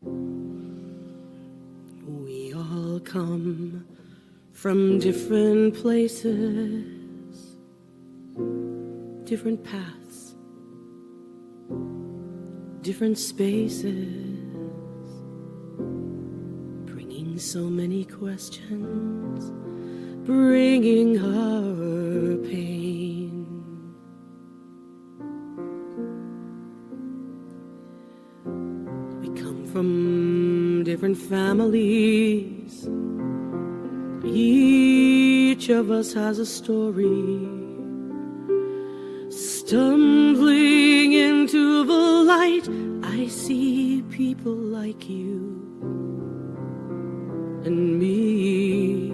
We all come from different places, different paths, different spaces, bringing so many questions, bringing our pain. We come from different families. Each of us has a story. Stumbling into the light, I see people like you and me.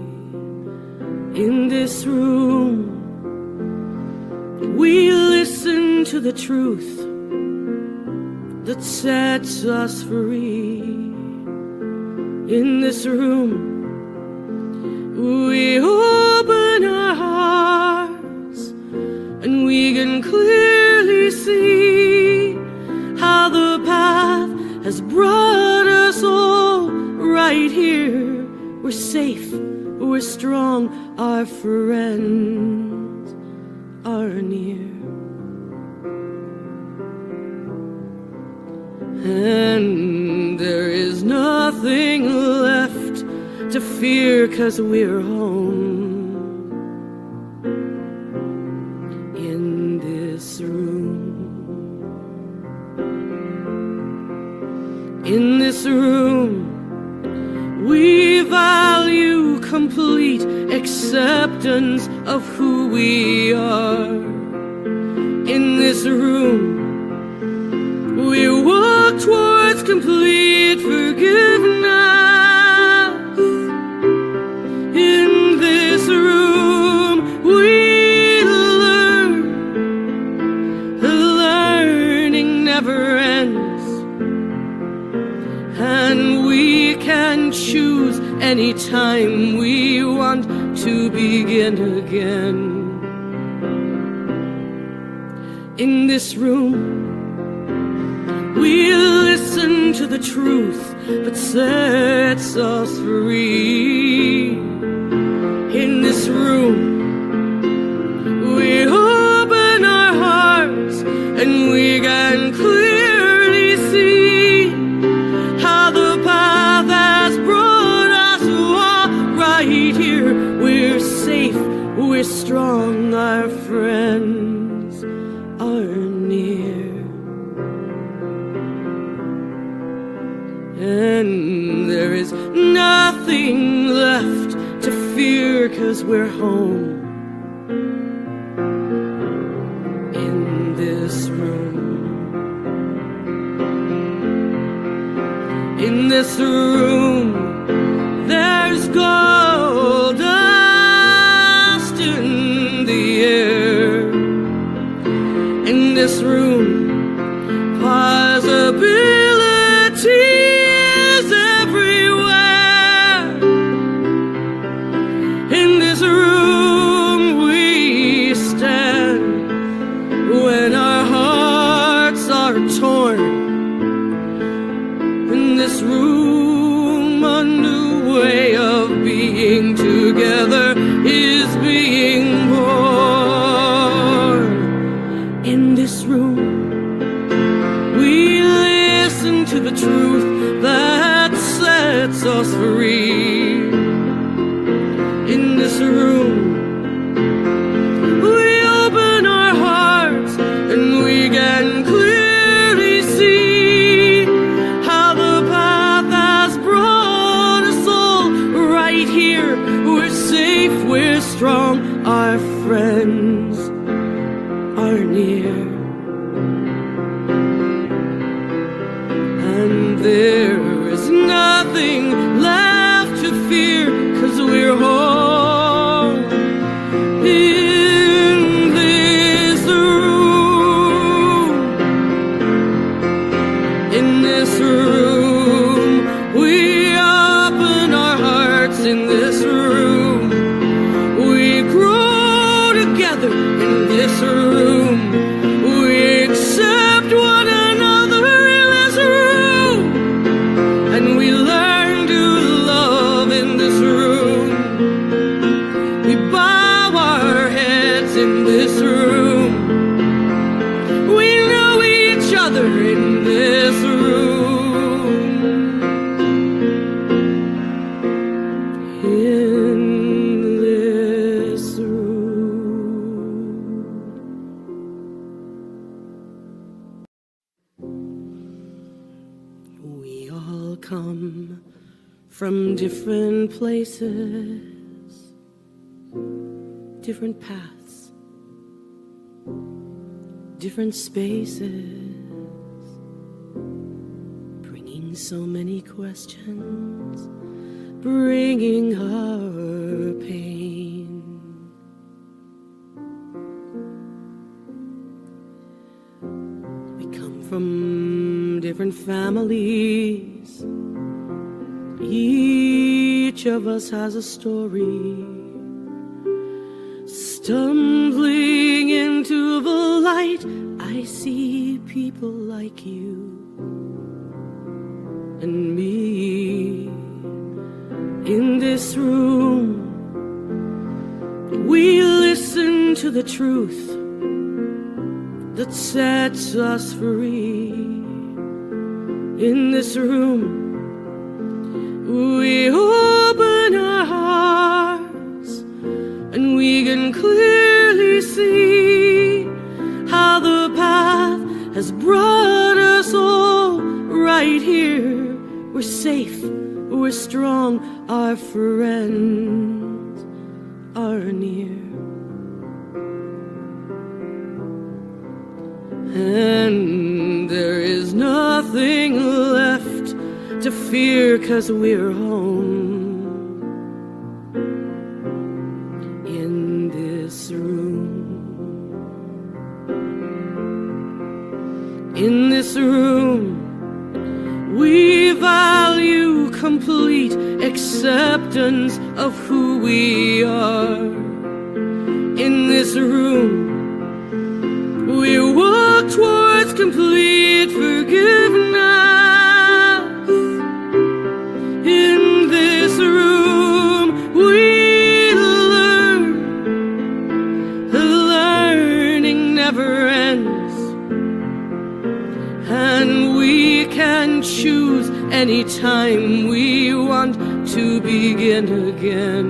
In this room, we listen to the truth that sets us free. In this room, we open our hearts and we can clearly see how the path has brought us all right here. We're safe, we're strong, our friends are near. And there is nothing left to fear, 'cause we're home in this room. In this room, we value complete acceptance of who we are. In this room, we walk towards complete forgiveness. In this room, we learn. Learning never ends. And we can choose anytime we want to begin again. In this room, we listen to the truth that sets us free. In this room, we open our hearts and we can clearly see how the path has brought us all right here. We're safe, we're strong, our friends are near. And there is nothing left to fear, 'cause we're home in this room. In this room, there's gold dust in the air. In this room, possibility everywhere. In this room we stand when our hearts are torn. In this room, a new way of being together is being born. In this room, we listen to the truth that sets us free. In this room, we open our hearts and we can clearly see how the path has brought us all right here. We're safe, we're strong, our friends are near. And there is nothing left to fear, 'cause we're home in this room. In this room, we open our hearts. In this room, we grow together. In this room, we accept one another. In this room, in this room. In this room. We all come from different places, different paths, different spaces, bringing so many questions, bringing our pain. We come from different families. Each of us has a story. Stumbling into the light, I see people like you and me. In this room, we listen to the truth that sets us free. In this room, we open our hearts and we can clearly see how the path has brought us all right here. We're safe, we're strong, our friends are near. And there is nothing left to fear, 'cause we're home. In this room. In this room, we value complete acceptance of who we are. In this room, we walk towards complete forgiveness. In this room, we learn. The learning never ends. And we can choose anytime we want to begin again.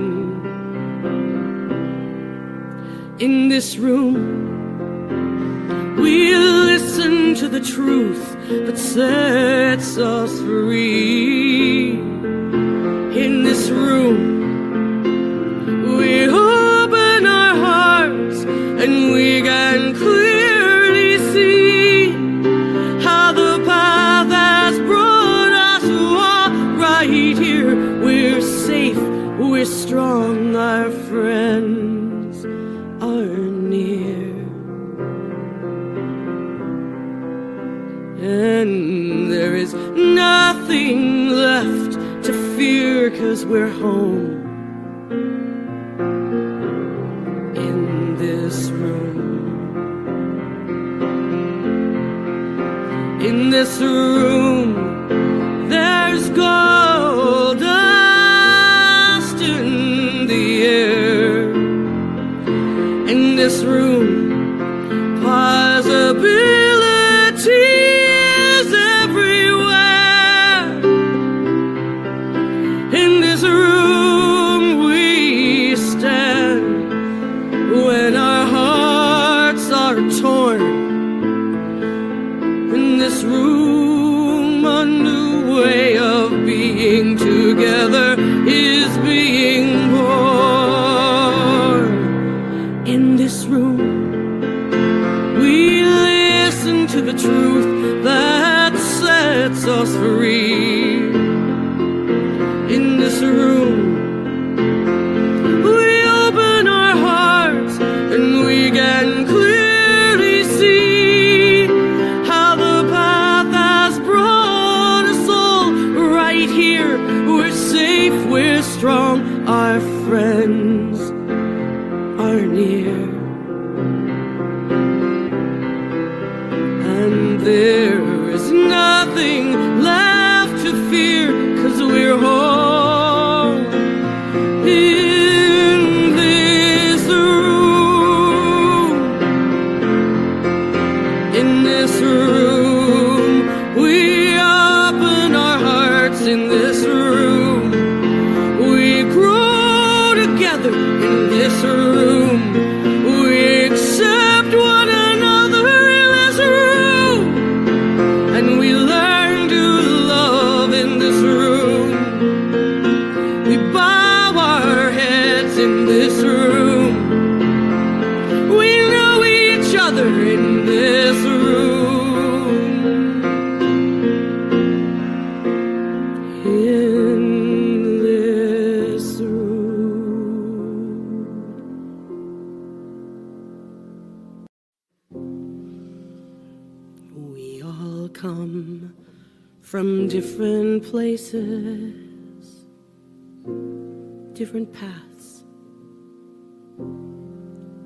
In this room, we listen to the truth that sets us free. In this room, we open our hearts and we can clearly see how the path has brought us all right here. We're safe, we're strong, our friends are near. And there is nothing left to fear, 'cause we're home. In this room. In this room, there's gold dust in the air. In this room, possibilities everywhere. In this room we stand when our hearts are torn. In this room, a new way of being together is being born. In this room, we listen to the truth that sets us free. In this room, we open our hearts and we can clearly see how the path has brought us all right here. We're safe, we're strong, our friends are near. And there is nothing left to fear, 'cause we're home. In this room. In this room. this room. We accept one another in this room, and we learn to love in this room. We bow our heads in this room. We know each other in this room. In this room. We all come from different places, different paths,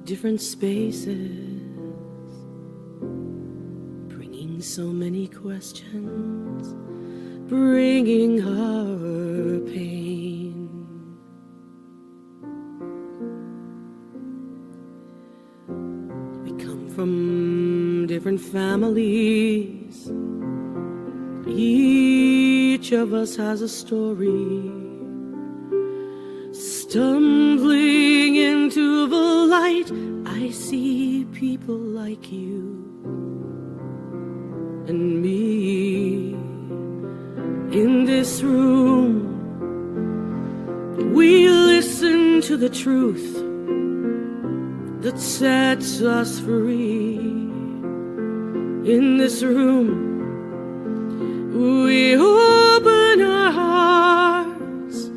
different spaces, bringing so many questions, bringing our pain. We come from different families. Each of us has a story. Stumbling into the light, I see people like you and me. In this room, we listen to the truth that sets us free. In this room, we open our hearts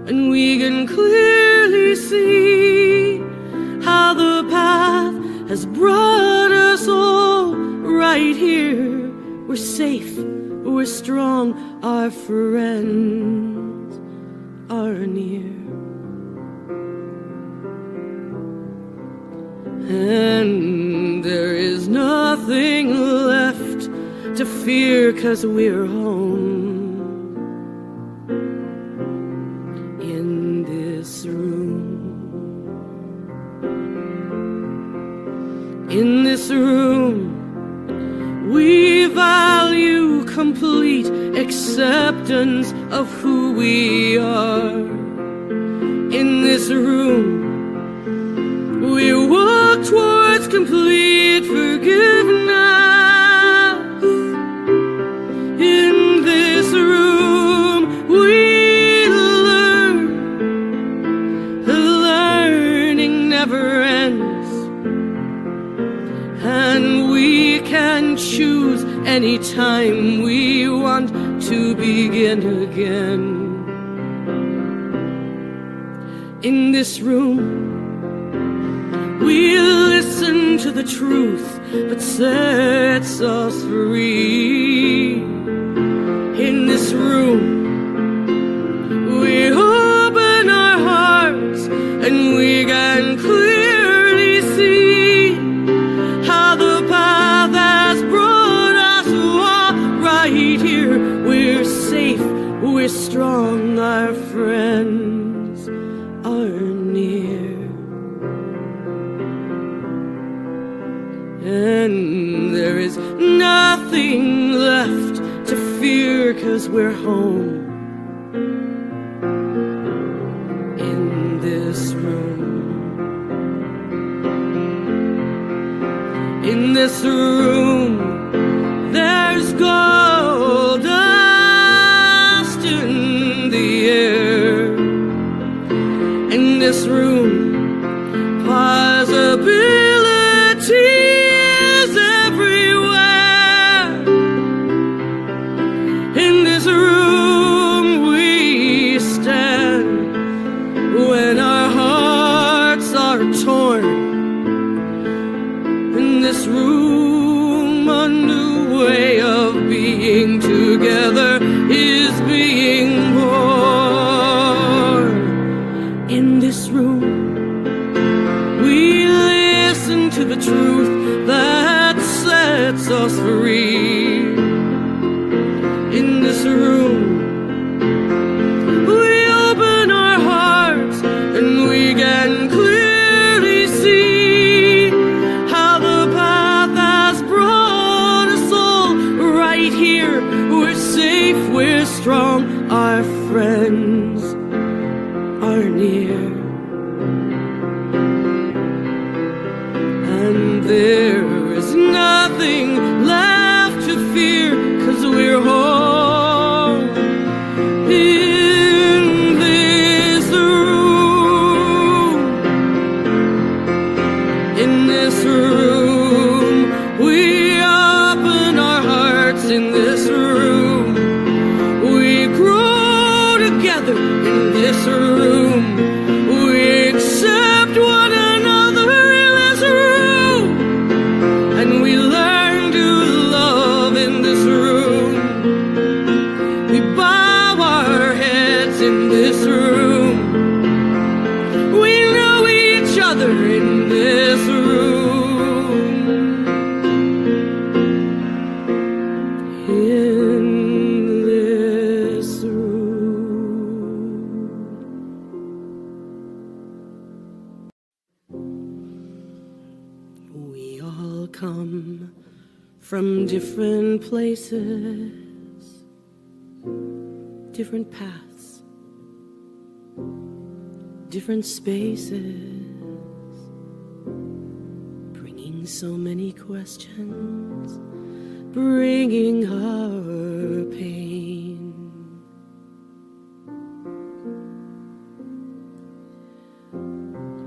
and we can clearly see how the path has brought us all right here. We're safe, we're strong, our friends are near. And there is nothing left to fear, 'cause we're home. In this room. In this room, we value complete acceptance of who we are. In this room, we walk towards complete forgiveness. In this room, we learn. The learning never ends. And we can choose anytime we want to begin again. In this room, we listen to the truth that sets us free. In this room, we open our hearts and we can clearly see how the path has brought us all right here. We're safe, we're strong, our friends are near. And there is nothing left to fear, 'cause we're home. In this room. In this room, there's gold dust in the air. In this room, possibilities everywhere. In this room we stand when our hearts are torn. In this room, a new way of being together is being born. In this room, we listen to the truth that sets us free. In this room, we open our hearts and we can clearly see how the path has brought us all right here. We're safe, we're strong, in this room. We all come from different places, different paths, different spaces, bringing so many questions, bringing our pain.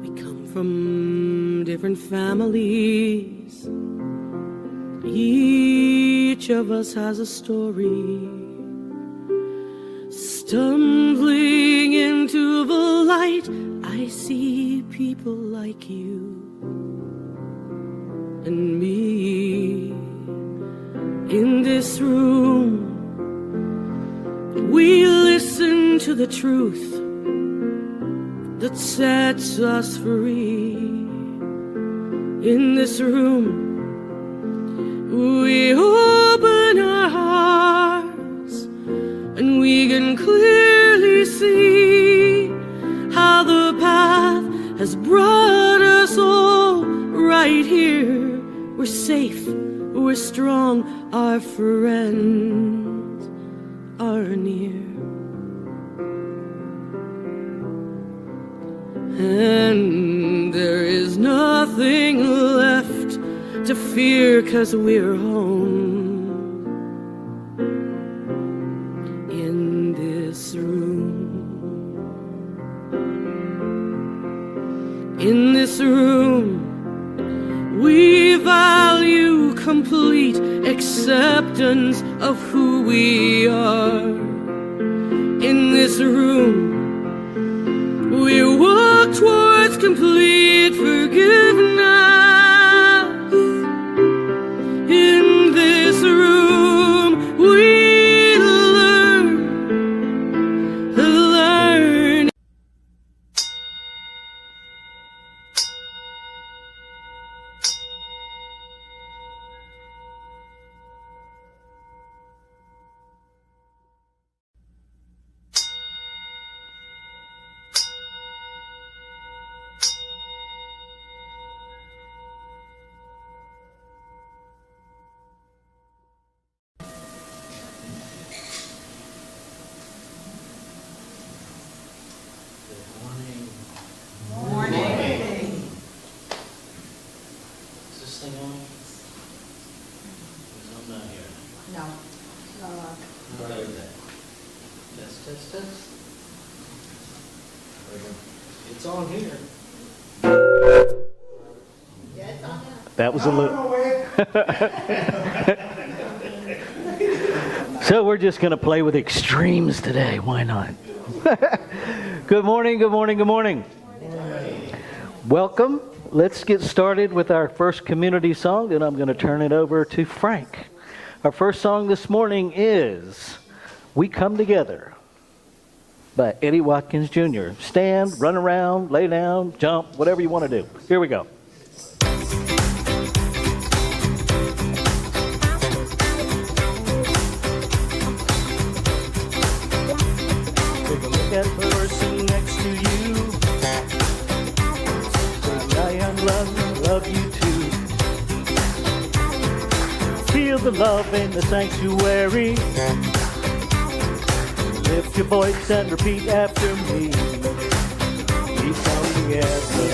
We come from different families. Each of us has a story. Stumbling into the light, I see people like you and me. In this room, we listen to the truth that sets us free. In this room, we open our hearts and we can clearly see how the path has brought us all right here. We're safe, we're strong, our friends are near. And there is nothing left to fear, 'cause we're home in this room. In this room, we value complete acceptance of who we are. In this room, we walk towards complete forgiveness. In this room, we learn. It's on here. That was a little. So we're just going to play with extremes today. Why not? Good morning, good morning, good morning. Welcome. Let's get started with our first community song, and I'm going to turn it over to Frank. Our first song this morning is We Come Together by Eddie Watkins Jr. Stand, run around, lay down, jump, whatever you want to do. Here we go. Take a look at the person next to you. Say, I love you too. Feel the love in the sanctuary. Lift your voice and repeat after me. We come together.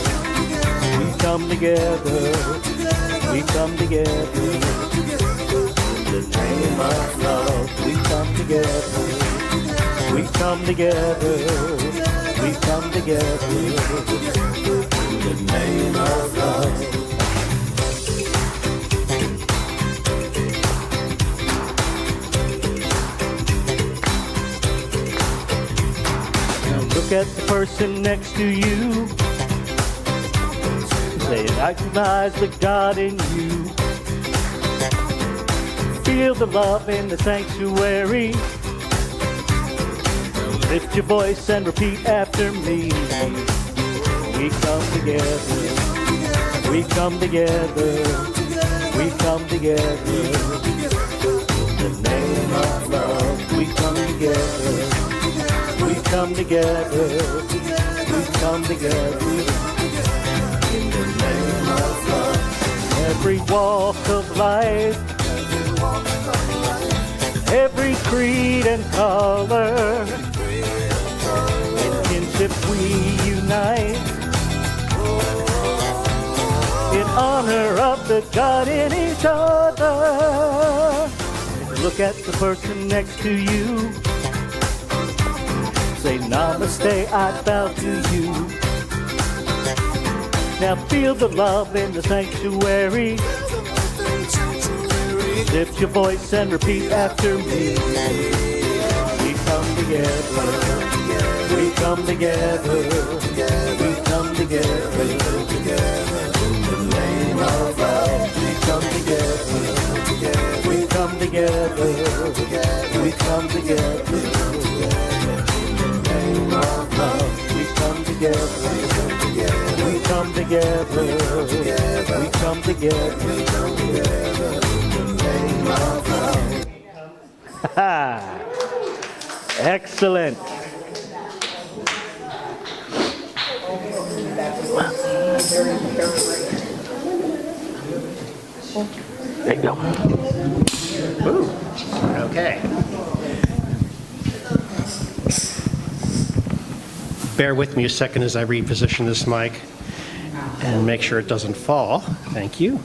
We come together. We come together. In the name of love. We come together. We come together. We come together. In the name of love. Look at the person next to you. Say, recognize the God in you. Feel the love in the sanctuary. Lift your voice and repeat after me. We come together. We come together. We come together. In the name together. We come together. In the name of love. Every walk of life. Every creed and color. In kinship we unite. In honor of the God in each other. Look at the person next to you. Say namaste, I bow to you. Now feel the love in the sanctuary. Lift your voice and repeat after me. We come together. We come together. We come together. In the name of love. We come together. We come together. We come together. In the name of love. We come together. We come together. We come together. Excellent. There you go. Ooh. Okay. Bear with me a second as I reposition this mic and make sure it doesn't fall. Thank you.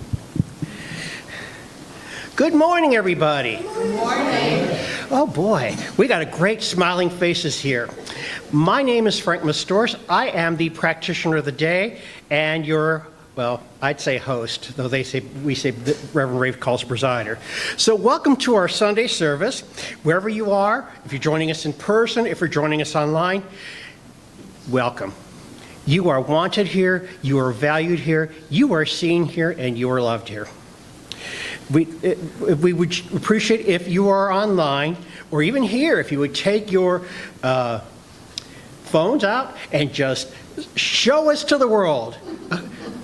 Good morning, everybody. Good morning. Oh boy, we got a great smiling faces here. My name is Frank Mastors. I am the practitioner of the day and your, well, I'd say host, though we say Reverend Rafe calls presider. So welcome to our Sunday service. Wherever you are, if you're joining us in person, if you're joining us online, welcome. You are wanted here, you are valued here, you are seen here, and you are loved here. We would appreciate if you are online, or even here, if you would take your phones out and just show us to the world.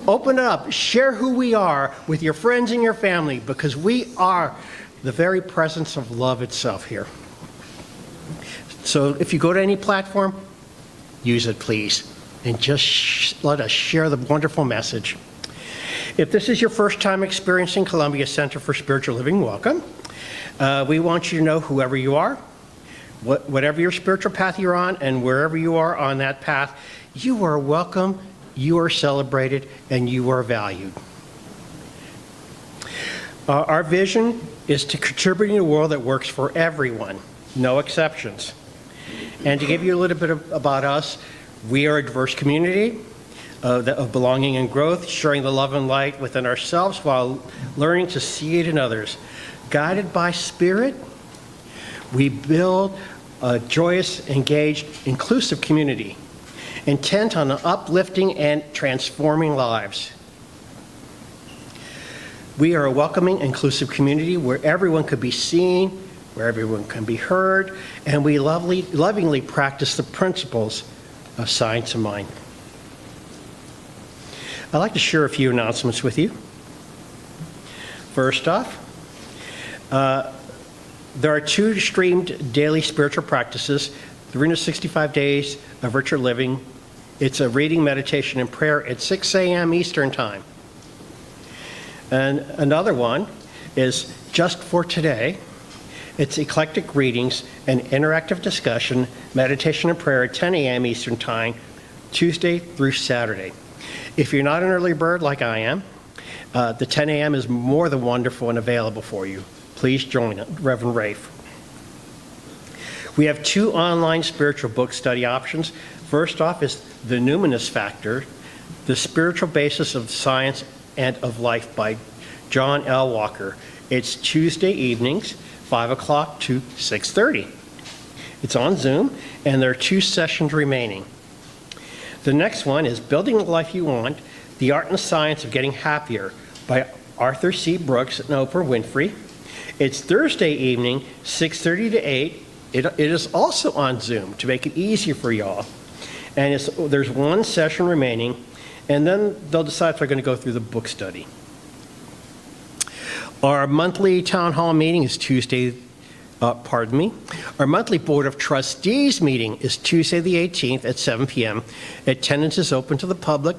Open it up, share who we are with your friends and your family, because we are the very presence of love itself here. So if you go to any platform, use it, please, and just let us share the wonderful message. If this is your first time experiencing Columbia Center for Spiritual Living, welcome. We want you to know whoever you are, whatever your spiritual path you're on, and wherever you are on that path, you are welcome, you are celebrated, and you are valued. Our vision is to contribute in a world that works for everyone, no exceptions. And to give you a little bit about us, we are a diverse community of belonging and growth, sharing the love and light within ourselves while learning to see it in others. Guided by Spirit, we build a joyous, engaged, inclusive community, intent on uplifting and transforming lives. We are a welcoming, inclusive community where everyone could be seen, where everyone can be heard, and we lovingly practice the principles of science and mind. I'd like to share a few announcements with you. First off, there are 2 streamed daily spiritual practices, 365 days of virtual living. It's a reading, meditation, and prayer at 6 a.m. Eastern Time. And another one is just for today. It's eclectic readings and interactive discussion, meditation, and prayer at 10 a.m. Eastern Time, Tuesday through Saturday. If you're not an early bird like I am, the 10 a.m. is more than wonderful and available for you. Please join Reverend Rafe. We have 2 online spiritual book study options. First off is The Numinous Factor, The Spiritual Basis of Science and of Life by John L. Walker. It's Tuesday evenings, 5 o'clock to 6:30. It's on Zoom, and there are 2 sessions remaining. The next one is Building the Life You Want, The Art and Science of Getting Happier by Arthur C. Brooks and Oprah Winfrey. It's Thursday evening, 6:30 to 8. It is also on Zoom to make it easier for y'all. And there's 1 session remaining, and then they'll decide if they're going to go through the book study. Our monthly town hall meeting is Tuesday Our monthly Board of Trustees meeting is Tuesday the 18th at 7 p.m. Attendance is open to the public.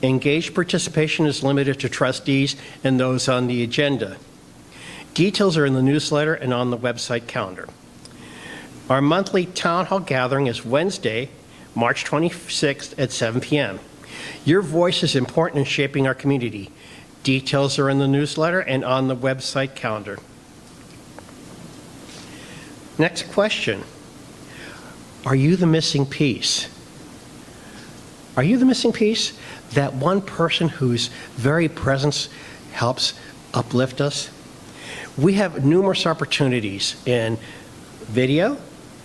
Engaged participation is limited to trustees and those on the agenda. Details are in the newsletter and on the website calendar. Our monthly town hall gathering is Wednesday, March 26th at 7 p.m. Your voice is important in shaping our community. Details are in the newsletter and on the website calendar. Next question. Are you the missing piece? Are you the missing piece? That one person whose very presence helps uplift us? We have numerous opportunities in video,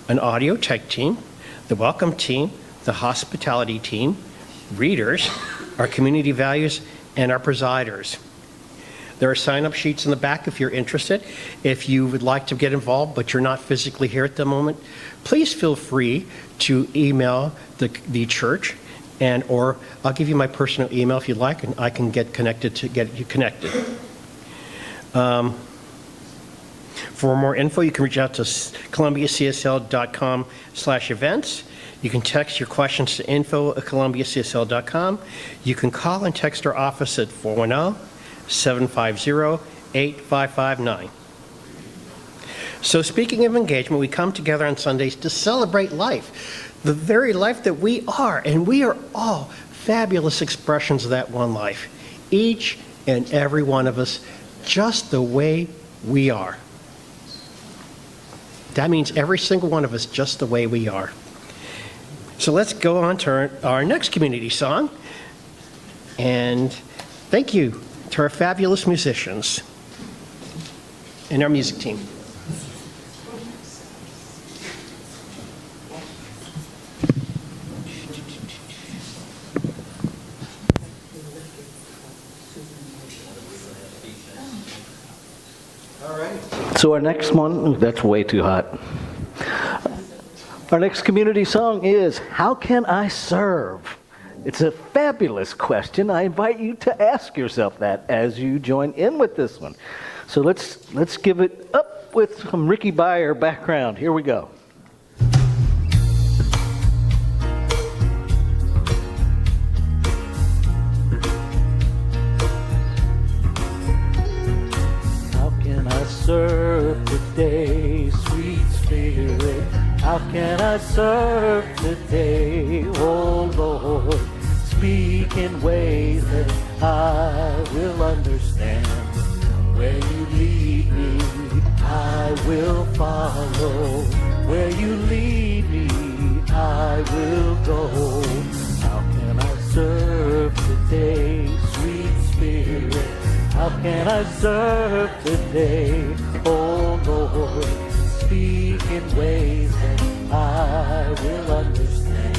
an audio tech team, the welcome team, the hospitality team, readers, our community values, and our presiders. There are sign-up sheets in the back if you're interested. If you would like to get involved but you're not physically here at the moment, please feel free to email the church, or I'll give you my personal email if you'd like, and I can get you connected. For more info, you can reach out to columbiacsl.com/events. You can text your questions to info@columbiacsl.com. You can call and text our office at 410-750-8559. So speaking of engagement, we come together on Sundays to celebrate life, the very life that we are, and we are all fabulous expressions of that one life, each and every one of us, just the way we are. That means every single one of us just the way we are. So let's go on to our next community song. And thank you to our fabulous musicians and our music team. So our next one, ooh, that's way too hot. Our next community song is How Can I Serve? It's a fabulous question. I invite you to ask yourself that as you join in with this one. So let's give it up with some Ricky Byer background. Here we go. Serve today, sweet spirit. How can I serve today, oh Lord? Speak in ways that I will understand. Where you lead me, I will follow. Where you lead me, I will go. How can I serve today, sweet spirit? How can I serve today, oh Lord? Speak in ways that I will understand.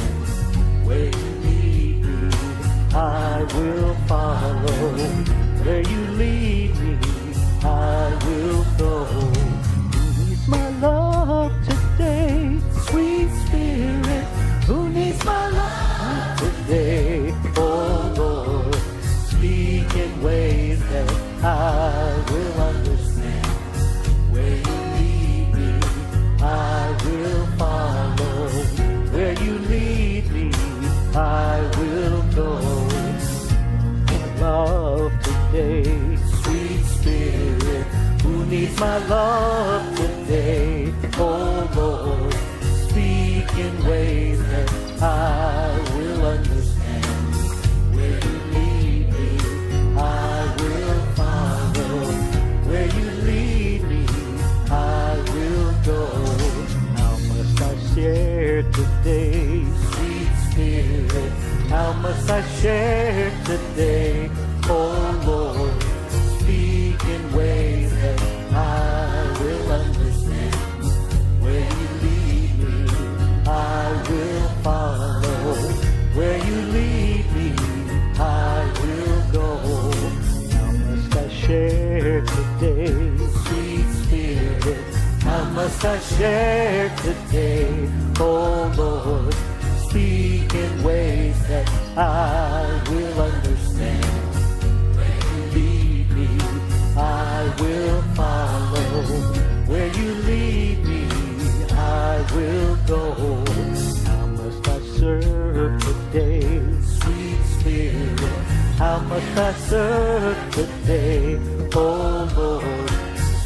Where you lead me, I will follow. Where you lead me, I will go. Who needs my love today, sweet spirit? Who needs my love today, oh Lord? Speak in ways that I will understand. Where you lead me, I will follow. Where you lead me, I will go. Love today, sweet spirit. Who needs my love today, oh Lord? Speak in ways that I will understand. Where you lead me, I will follow. Where you lead me, I will go. How must I share today, sweet spirit? How must I share today, oh Lord? Speak in ways that I will understand. Where you lead me, I will follow. Where you lead me, I will go. How must I share today, sweet spirit? How must I share today, oh Lord? Speak in ways that I will understand. Where you lead me, I will follow. Where you lead go? How must I serve today, sweet Spirit? How must I serve today? Oh Lord,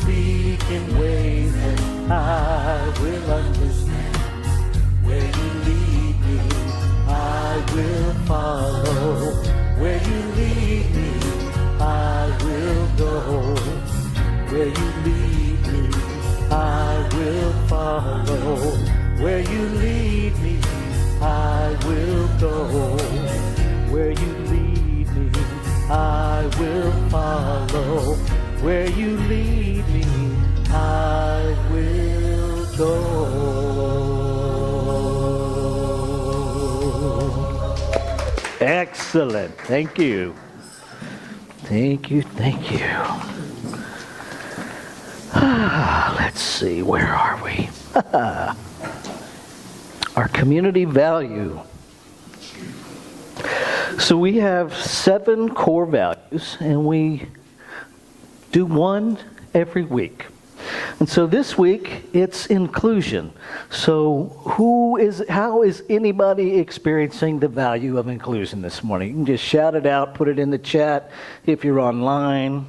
speak in ways that I will understand. Where you lead me, I will follow. Where you lead me, I will go. Where you lead me, I will follow. Where you lead me, I will go. Where you lead me, I will follow. Where you lead me, I will go. Excellent. Thank you. Thank you. Thank you. Let's see, where are we? Our community value. So we have 7 core values, and we do one every week. And so this week, it's inclusion. So how is anybody experiencing the value of inclusion this morning? You can just shout it out, put it in the chat if you're online.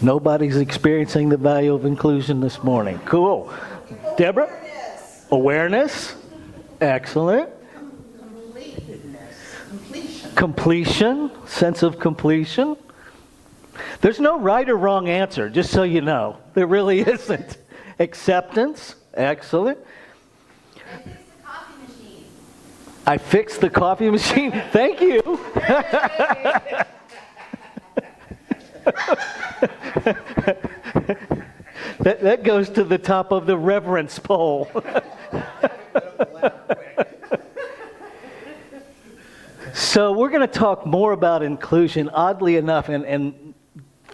Nobody's experiencing the value of inclusion this morning. Cool. Deborah? Awareness. Excellent. Completion. Sense of completion. There's no right or wrong answer, just so you know. There really isn't. Acceptance. Excellent. I fixed the coffee machine. Thank you. That goes to the top of the reverence pole. So we're going to talk more about inclusion. Oddly enough, and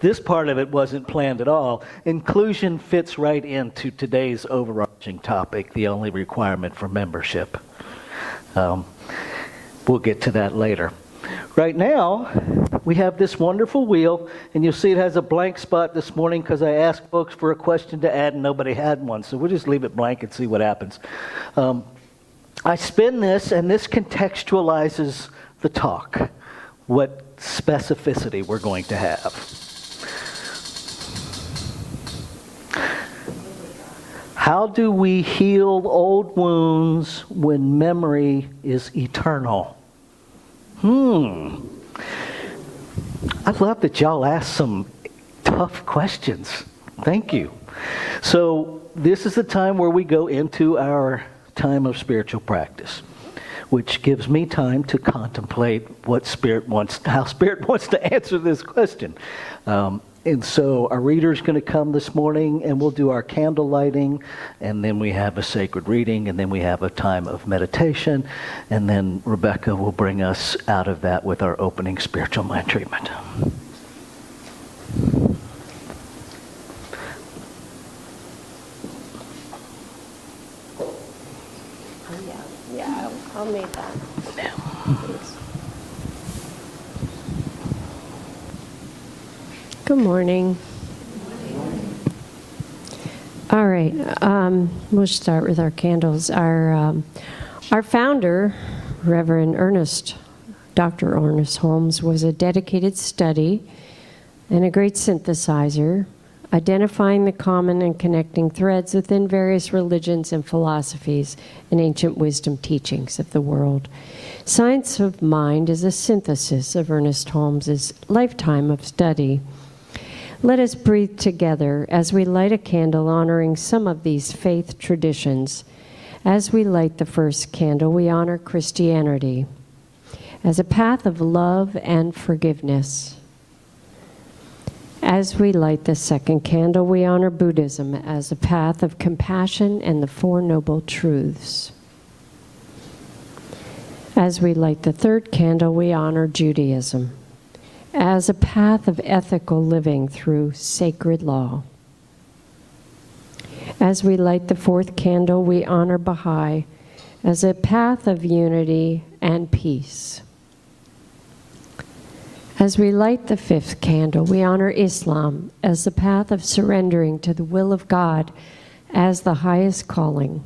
this part of it wasn't planned at all, inclusion fits right into today's overarching topic, the only requirement for membership. We'll get to that later. Right now, we have this wonderful wheel, and you'll see it has a blank spot this morning because I asked folks for a question to add and nobody had one, so we'll just leave it blank and see what happens. I spin this, and this contextualizes the talk, what specificity we're going to have. How do we heal old wounds when memory is eternal? I love that y'all asked some tough questions. Thank you. So this is the time where we go into our time of spiritual practice, which gives me time to contemplate how Spirit wants to answer this question. And so our reader's going to come this morning, and we'll do our candle lighting, and then we have a sacred reading, and then we have a time of meditation, and then Rebecca will bring us out of that with our opening spiritual mind treatment. Yeah, I'll make that. Thanks. Good morning. All right, we'll start with our candles. Our founder, Reverend Dr. Ernest Holmes, was a dedicated study and a great synthesizer, identifying the common and connecting threads within various religions and philosophies and ancient wisdom teachings of the world. Science of Mind is a synthesis of Ernest Holmes's lifetime of study. Let us breathe together as we light a candle honoring some of these faith traditions. As we light the first candle, we honor Christianity as a path of love and forgiveness. As we light the second candle, we honor Buddhism as a path of compassion and the Four Noble Truths. As we light the third candle, we honor Judaism as a path of ethical living through sacred law. As we light the fourth candle, we honor Baha'i as a path of unity and peace. As we light the 5th candle, we honor Islam as the path of surrendering to the will of God as the highest calling.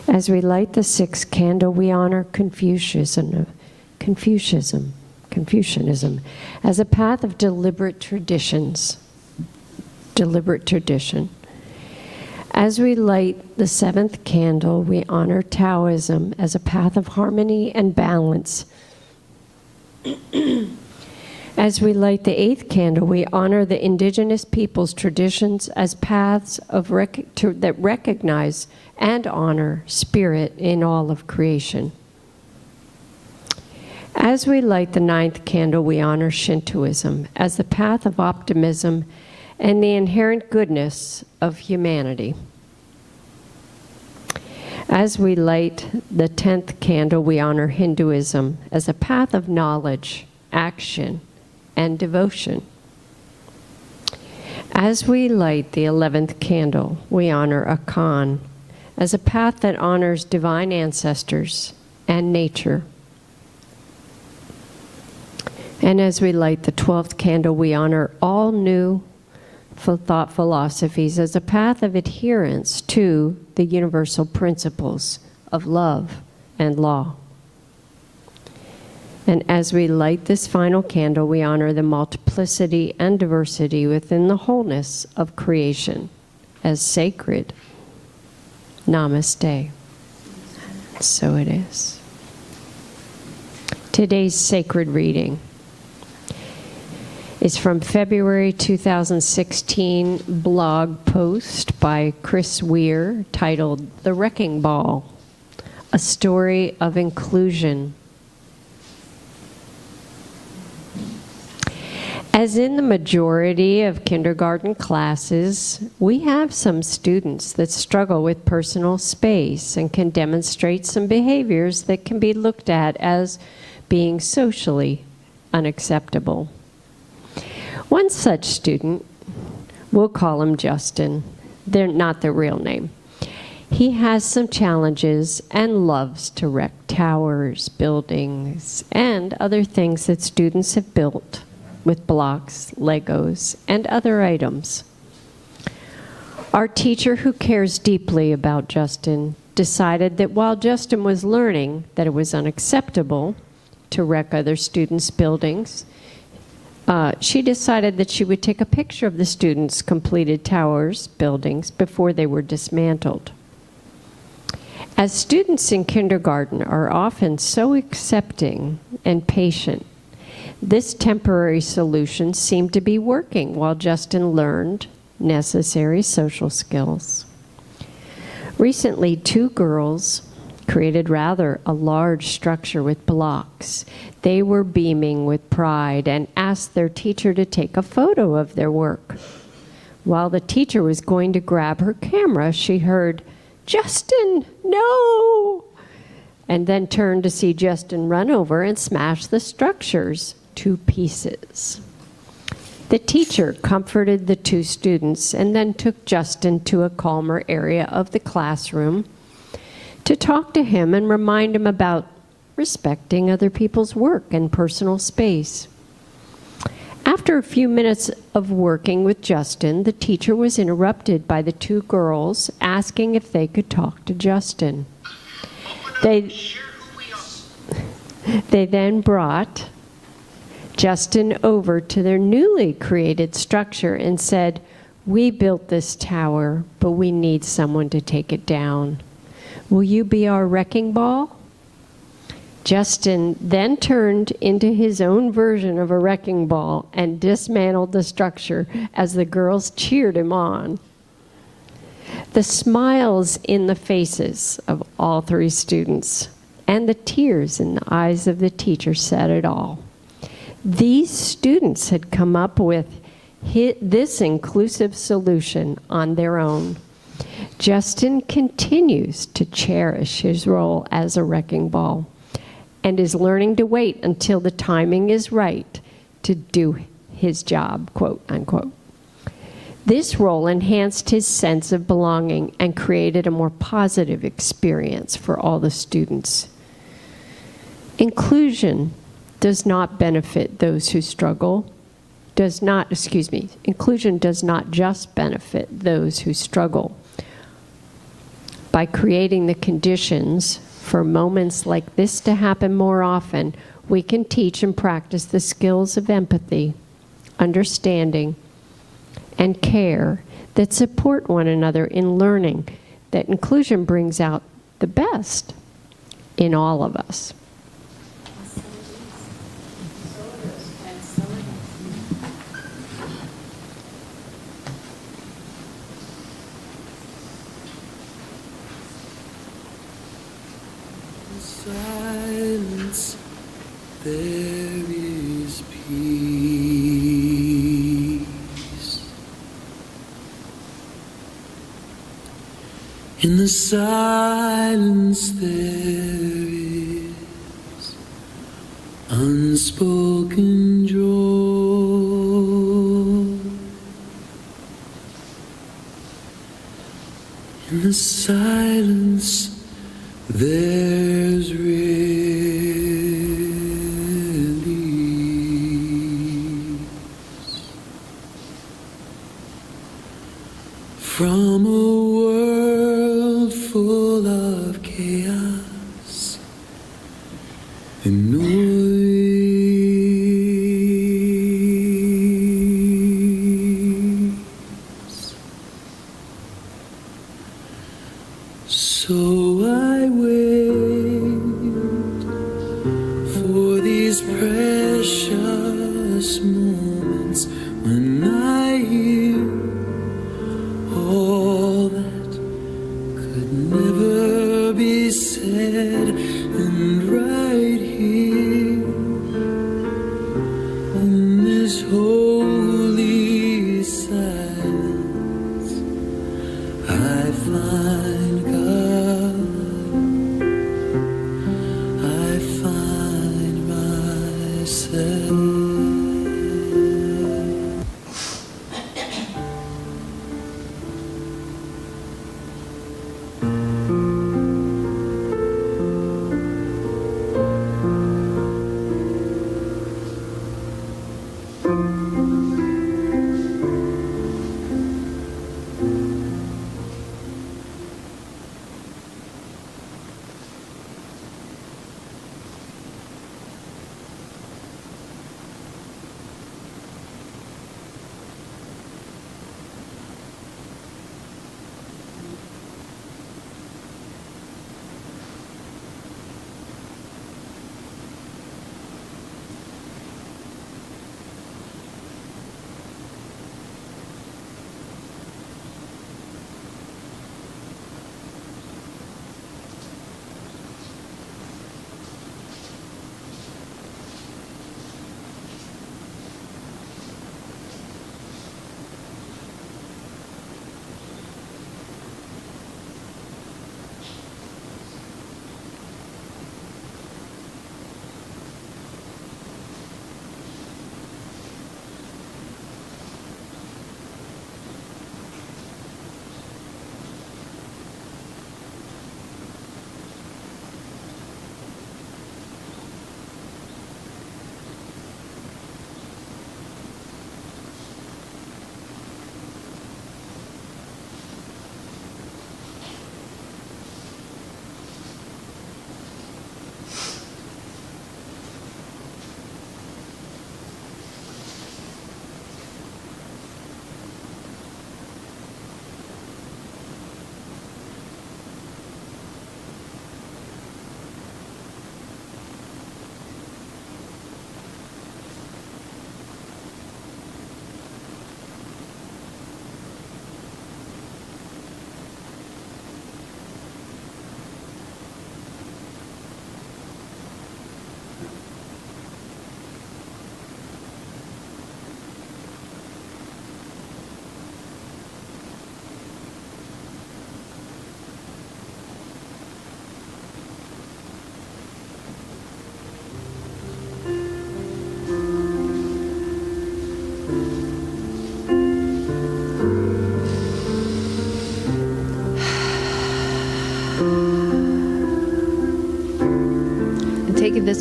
As we light the 6th candle, we honor Confucianism as a path of deliberate tradition. As we light the 7th candle, we honor Taoism as a path of harmony and balance. As we light the 8th candle, we honor the indigenous people's traditions as paths that recognize and honor spirit in all of creation. As we light the 9th candle, we honor Shintoism as the path of optimism and the inherent goodness of humanity. As we light the 10th candle, we honor Hinduism as a path of knowledge, action, and devotion. As we light the 11th candle, we honor Akan as a path that honors divine ancestors and nature. And as we light the 12th candle, we honor all new thought philosophies as a path of adherence to the universal principles of love and law. And as we light this final candle, we honor the multiplicity and diversity within the wholeness of creation as sacred. Namaste. So it is. Today's sacred reading is from February 2016 blog post by Chris Weir titled The Wrecking Ball, A Story of Inclusion. As in the majority of kindergarten classes, we have some students that struggle with personal space and can demonstrate some behaviors that can be looked at as being socially unacceptable. One such student, we'll call him Justin, they're not their real name. He has some challenges and loves to wreck towers, buildings, and other things that students have built with blocks, Legos, and other items. Our teacher, who cares deeply about Justin, decided that while Justin was learning that it was unacceptable to wreck other students' buildings, she decided that she would take a picture of the students' completed towers, buildings, before they were dismantled. As students in kindergarten are often so accepting and patient, this temporary solution seemed to be working while Justin learned necessary social skills. Recently, 2 girls created rather a large structure with blocks. They were beaming with pride and asked their teacher to take a photo of their work. While the teacher was going to grab her camera, she heard, "Justin, no!" and then turned to see Justin run over and smash the structures to pieces. The teacher comforted the 2 students and then took Justin to a calmer area of the classroom to talk to him and remind him about respecting other people's work and personal space. After a few minutes of working with Justin, the teacher was interrupted by the 2 girls asking if they could talk to Justin. They then brought Justin over to their newly created structure and said, "We built this tower, but we need someone to take it down. Will you be our wrecking ball?" Justin then turned into his own version of a wrecking ball and dismantled the structure as the girls cheered him on. The smiles in the faces of all 3 students and the tears in the eyes of the teacher said it all. These students had come up with this inclusive solution on their own. Justin continues to cherish his role as a wrecking ball and is learning to wait until the timing is right to do his job, quote unquote. This role enhanced his sense of belonging and created a more positive experience for all the students. Inclusion does not benefit those who struggle. Inclusion does not just benefit those who struggle. By creating the conditions for moments like this to happen more often, we can teach and practice the skills of empathy, understanding, and care that support one another in learning that inclusion brings out the best in all of us. Silence, there is peace. In the silence, there is unspoken joy. In the silence, there's release from a world full of chaos and noise. So I wait for these precious moments when I hear all that could never be said, and right here in this holy silence I find God. I find myself.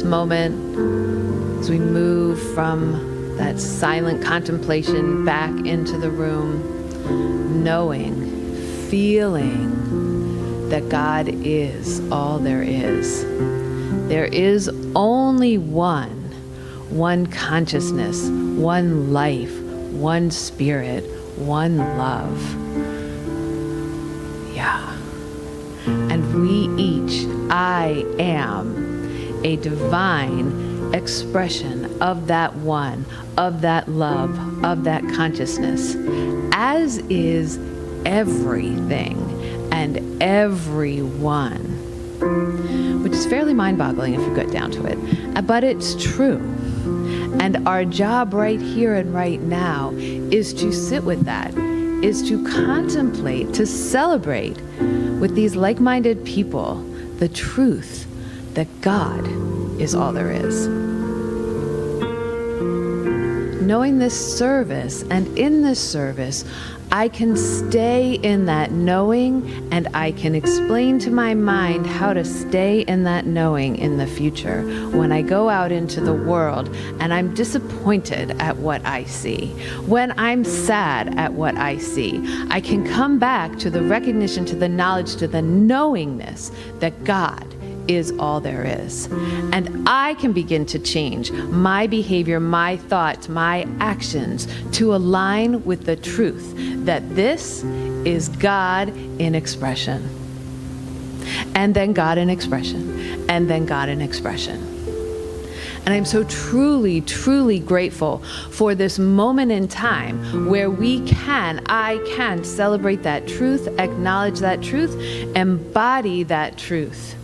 this moment, as we move from that silent contemplation back into the room, knowing, feeling that God is all there is. There is only one consciousness, one life, one spirit, one love. Yeah. And we each, I am a divine expression of that one, of that love, of that consciousness, as is everything and everyone, which is fairly mind-boggling if you get down to it, but it's true. And our job right here and right now is to sit with that, is to contemplate, to celebrate with these like-minded people the truth that God is all there is. Knowing this service, and in this service, I can stay in that knowing, and I can explain to my mind how to stay in that knowing in the future when I go out into the world and I'm disappointed at what I see. When I'm sad at what I see, I can come back to the recognition, to the knowledge, to the knowingness that God is all there is. And I can begin to change my behavior, my thoughts, my actions to align with the truth that this is God in expression. And then God in expression. And then God in expression. And I'm so truly, truly grateful for this moment in time where I can celebrate that truth, acknowledge that truth, embody that truth,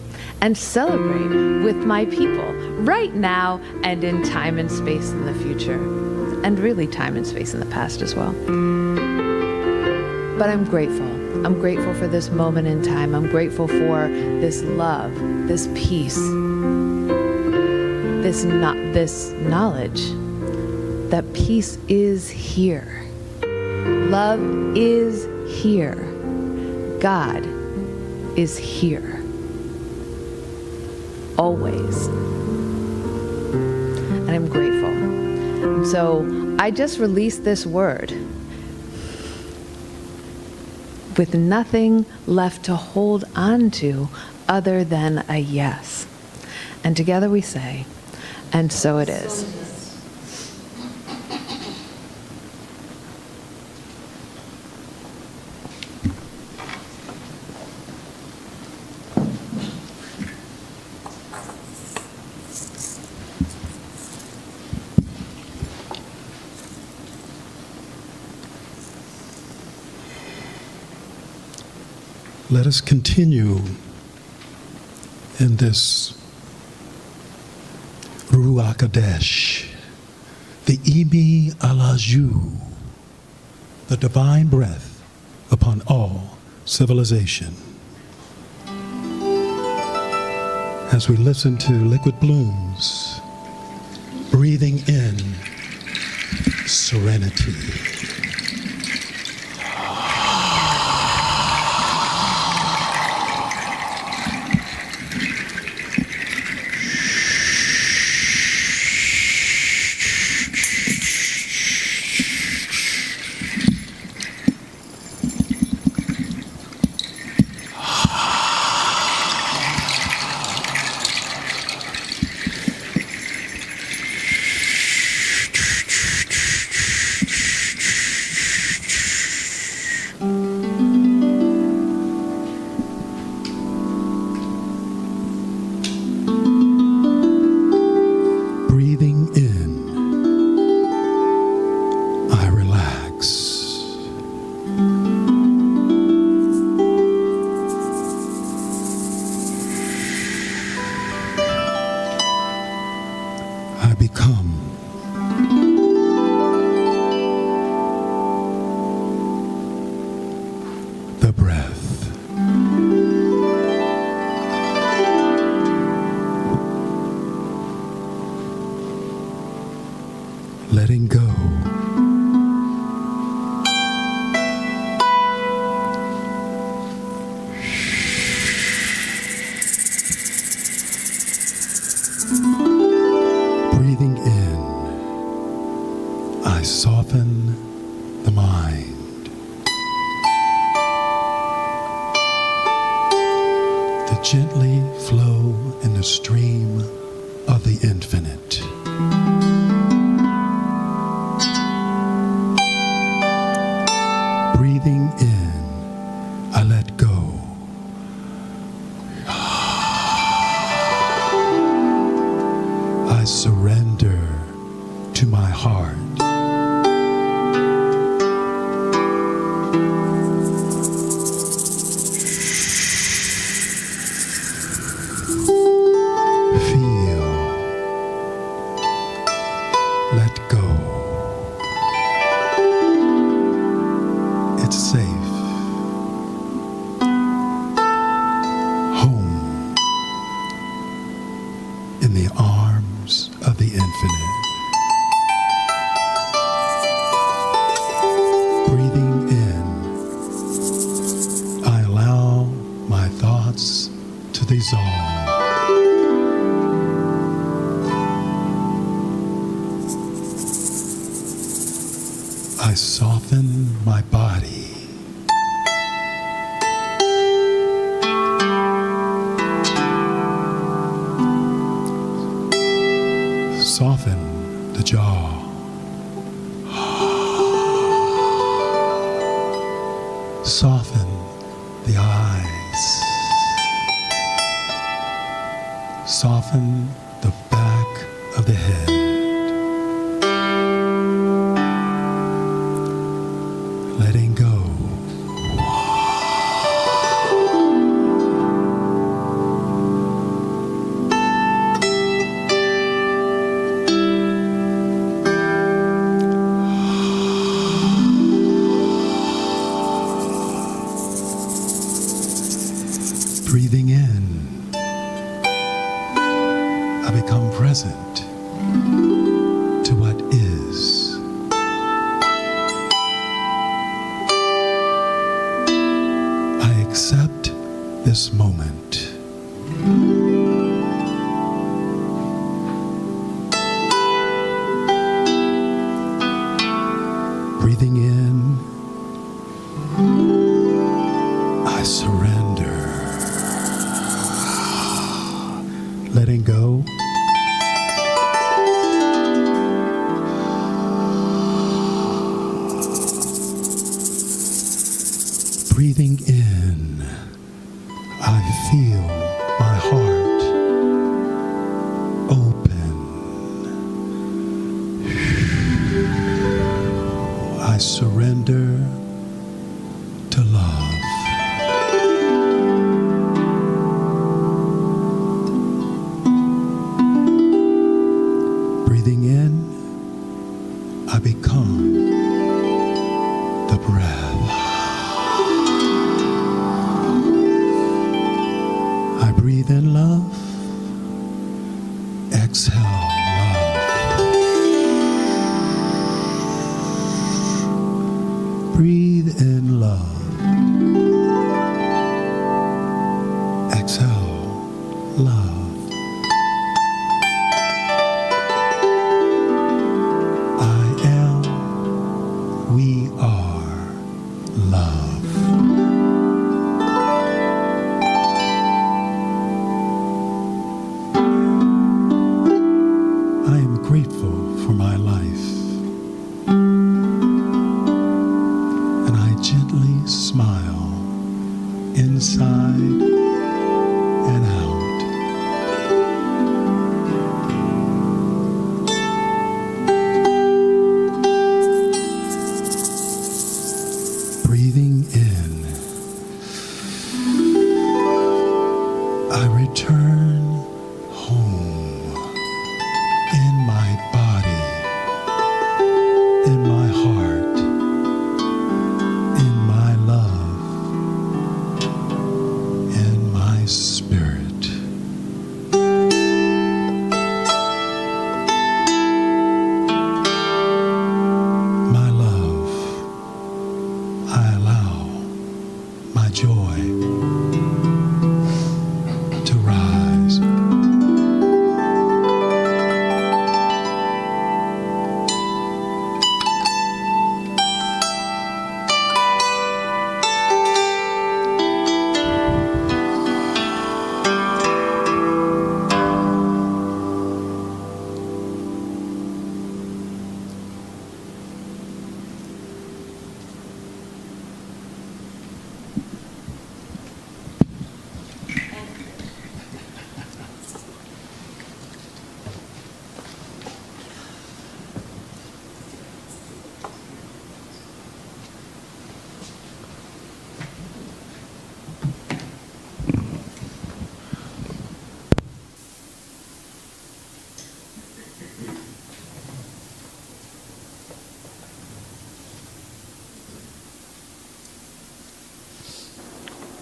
and celebrate with my people right now and in time and space in the future, and really time and space in the past as well. But I'm grateful. I'm grateful for this moment in time. I'm grateful for this love, this peace, this knowledge that peace is here. Love is here. God is here. Always. And I'm grateful. And so I just released this word with nothing left to hold on to other than a yes. And together we say, and so it is. Let us continue in this Ruach Kadesh, the Ibi Alaju, the divine breath upon all civilization. As we listen to liquid blooms, breathing in serenity. soften the mind. To gently flow in the stream of the infinite. Breathing in, I let go. I surrender to my heart. Feel. Let go. It's safe. Home in the arms of the infinite. Breathing in, I allow my thoughts to dissolve. I soften my body. Soften the jaw. Soften the eyes. Soften the back of the head. Letting go. Breathing in, I become present to what is. I accept this moment. Breathing in, I surrender. Letting go. Breathing in, I feel my heart open. I surrender to love. Breathing in, I become the breath. I breathe in love, exhale love. Breathe in love, exhale love. We are love. I am grateful for my life, and I gently smile inside and out. Breathing in, I return home in my body, in my heart, in my love,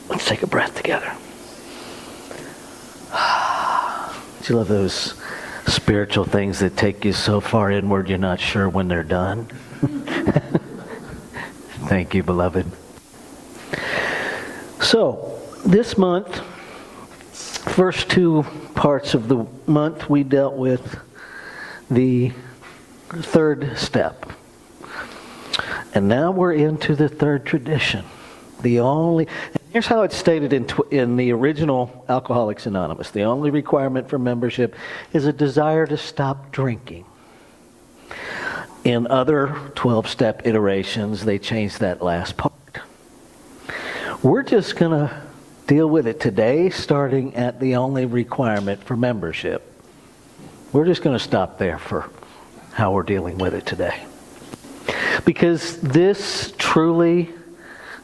Let's take a breath together. Do you love those spiritual things that take you so far inward you're not sure when they're done? Thank you, beloved. So, this month, first two parts of the month, we dealt with the third step. And now we're into the third tradition. Here's how it's stated in the original Alcoholics Anonymous. The only requirement for membership is a desire to stop drinking. In other 12-step iterations, they changed that last part. We're just going to deal with it today, starting at the only requirement for membership. We're just going to stop there for how we're dealing with it today. Because this truly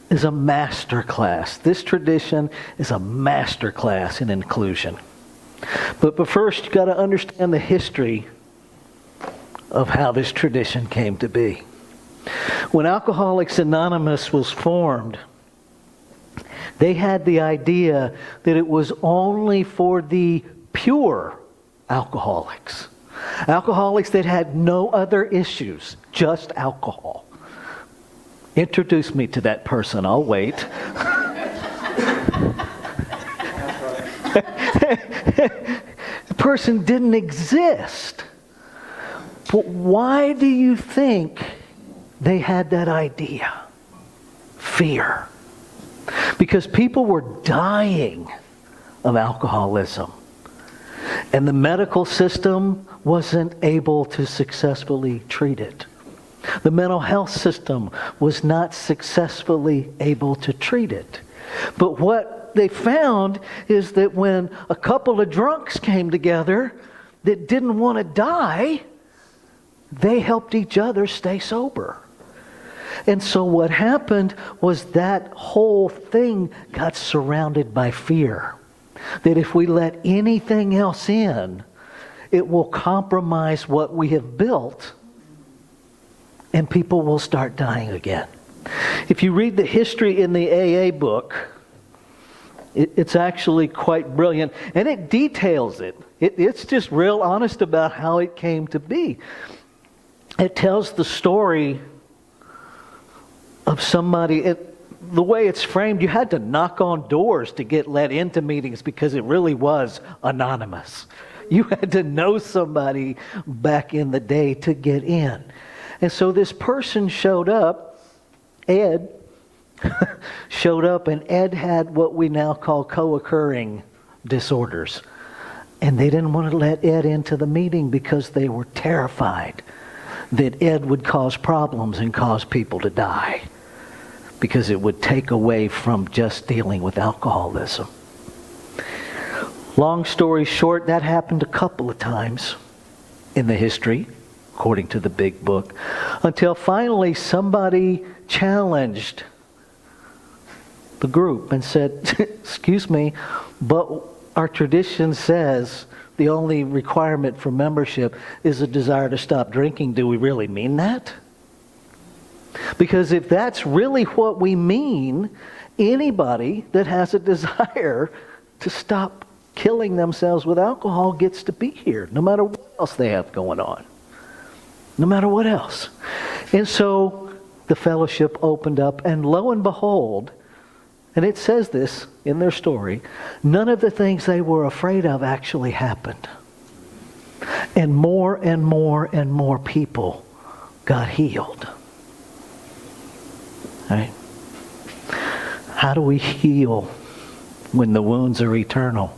is a master class. This tradition is a master class in inclusion. But first, you've got to understand the history of how this tradition came to be. When Alcoholics Anonymous was formed, they had the idea that it was only for the pure alcoholics. Alcoholics that had no other issues, just alcohol. Introduce me to that person, I'll wait. The person didn't exist. But why do you think they had that idea? Fear. Because people were dying of alcoholism. And the medical system wasn't able to successfully treat it. The mental health system was not successfully able to treat it. But what they found is that when a couple of drunks came together that didn't want to die, they helped each other stay sober. And so what happened was that whole thing got surrounded by fear. That if we let anything else in, it will compromise what we have built, and people will start dying again. If you read the history in the AA book, it's actually quite brilliant, and it details it. It's just real honest about how it came to be. It tells the story of somebody. The way it's framed, you had to knock on doors to get let into meetings because it really was anonymous. You had to know somebody back in the day to get in. And so this person showed up, Ed, showed up, and Ed had what we now call co-occurring disorders. And they didn't want to let Ed into the meeting because they were terrified that Ed would cause problems and cause people to die, because it would take away from just dealing with alcoholism. Long story short, that happened a couple of times in the history, according to the big book, until finally somebody challenged the group and said, excuse me, but our tradition says the only requirement for membership is a desire to stop drinking. Do we really mean that? Because if that's really what we mean, anybody that has a desire to stop killing themselves with alcohol gets to be here, no matter what else they have going on. No matter what else. And so the fellowship opened up, and lo and behold, and it says this in their story, none of the things they were afraid of actually happened. And more and more and more people got healed. Right? How do we heal when the wounds are eternal?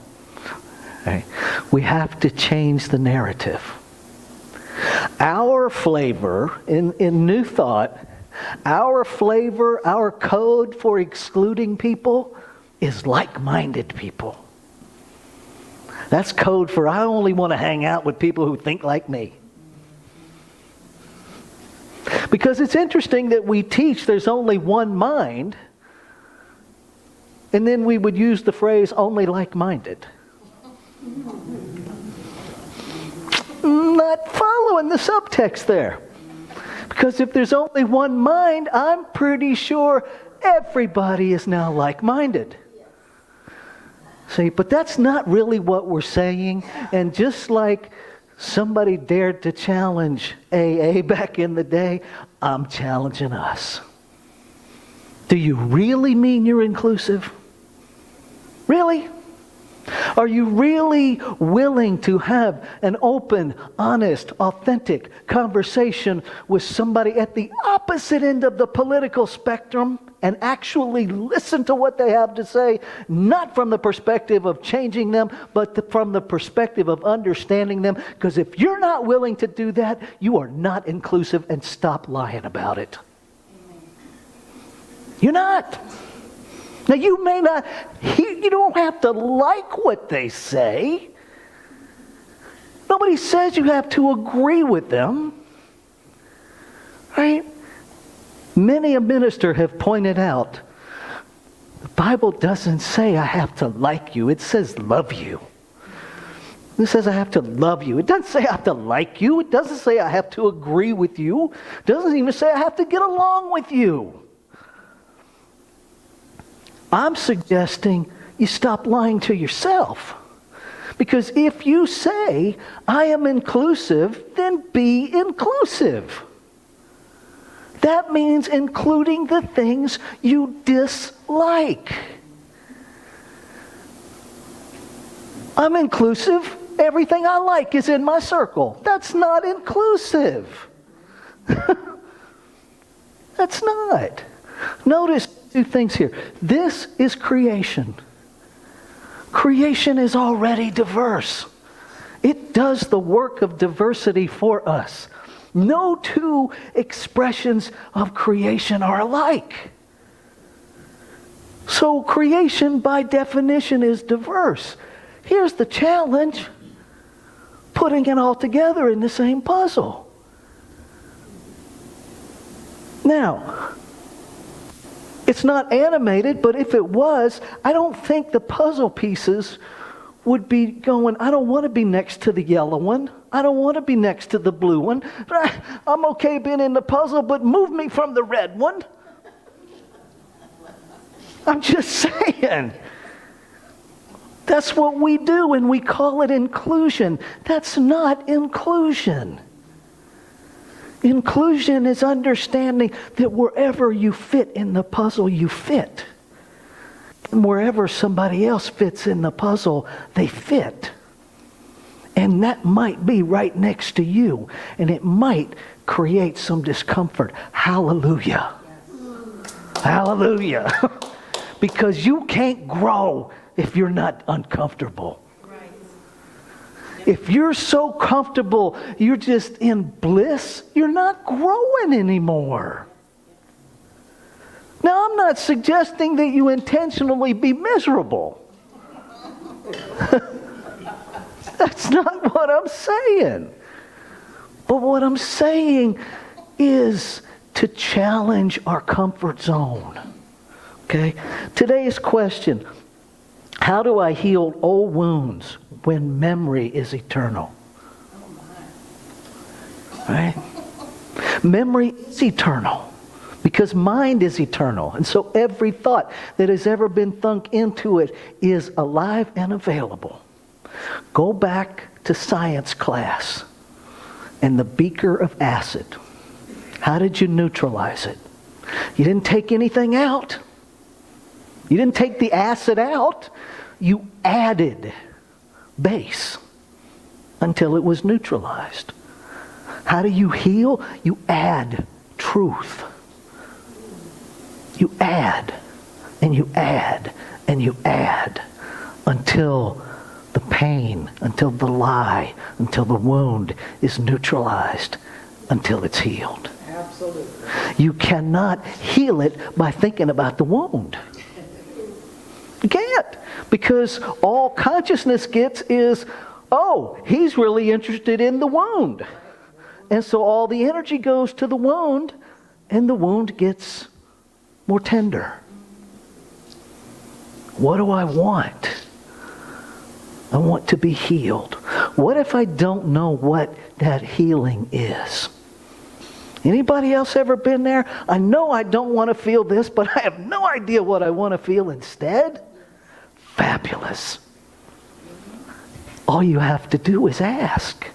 Right? We have to change the narrative. Our flavor in New Thought, our flavor, our code for excluding people is like-minded people. That's code for I only want to hang out with people who think like me. Because it's interesting that we teach there's only one mind, and then we would use the phrase only like-minded. Not following the subtext there. Because if there's only one mind, I'm pretty sure everybody is now like-minded. See, but that's not really what we're saying. And just like somebody dared to challenge AA back in the day, I'm challenging us. Do you really mean you're inclusive? Really? Are you really willing to have an open, honest, authentic conversation with somebody at the opposite end of the political spectrum and actually listen to what they have to say, not from the perspective of changing them, but from the perspective of understanding them? Because if you're not willing to do that, you are not inclusive, and stop lying about it. You're not. Now, you may not, you don't have to like what they say. Nobody says you have to agree with them. Right? Many a minister have pointed out, the Bible doesn't say I have to like you. It says love you. It says I have to love you. It doesn't say I have to like you. It doesn't say I have to agree with you. It doesn't even say I have to get along with you. I'm suggesting you stop lying to yourself. Because if you say, I am inclusive, then be inclusive. That means including the things you dislike. I'm inclusive. Everything I like is in my circle. That's not inclusive. That's not. Notice two things here. This is creation. Creation is already diverse. It does the work of diversity for us. No two expressions of creation are alike. So creation, by definition, is diverse. Here's the challenge: putting it all together in the same puzzle. Now, it's not animated, but if it was, I don't think the puzzle pieces would be going, I don't want to be next to the yellow one. I don't want to be next to the blue one. I'm okay being in the puzzle, but move me from the red one. I'm just saying. That's what we do, and we call it inclusion. That's not inclusion. Inclusion is understanding that wherever you fit in the puzzle, you fit. And wherever somebody else fits in the puzzle, they fit. And that might be right next to you. And it might create some discomfort. Hallelujah. Hallelujah. Because you can't grow if you're not uncomfortable. If you're so comfortable, you're just in bliss, you're not growing anymore. Now, I'm not suggesting that you intentionally be miserable. That's not what I'm saying. But what I'm saying is to challenge our comfort zone. Okay? Today's question: how do I heal old wounds when memory is eternal? Right? Memory is eternal because mind is eternal. And so every thought that has ever been thunk into it is alive and available. Go back to science class and the beaker of acid. How did you neutralize it? You didn't take anything out. You didn't take the acid out. You added base until it was neutralized. How do you heal? You add truth. You add, and you add, and you add until the pain, until the lie, until the wound is neutralized, until it's healed. Absolutely. You cannot heal it by thinking about the wound. You can't. Because all consciousness gets is, oh, he's really interested in the wound. And so all the energy goes to the wound, and the wound gets more tender. What do I want? I want to be healed. What if I don't know what that healing is? Anybody else ever been there? I know I don't want to feel this, but I have no idea what I want to feel instead. Fabulous. All you have to do is ask.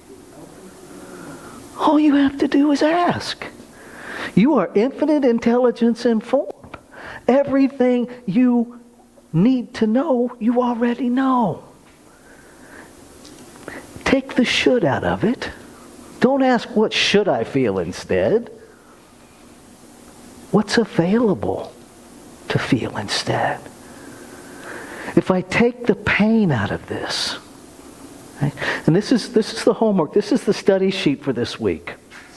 All you have to do is ask. You are infinite intelligence and form. Everything you need to know, you already know. Take the should out of it. Don't ask, what should I feel instead? What's available to feel instead? If I take the pain out of this, right, and this is the homework, this is the study sheet for this week.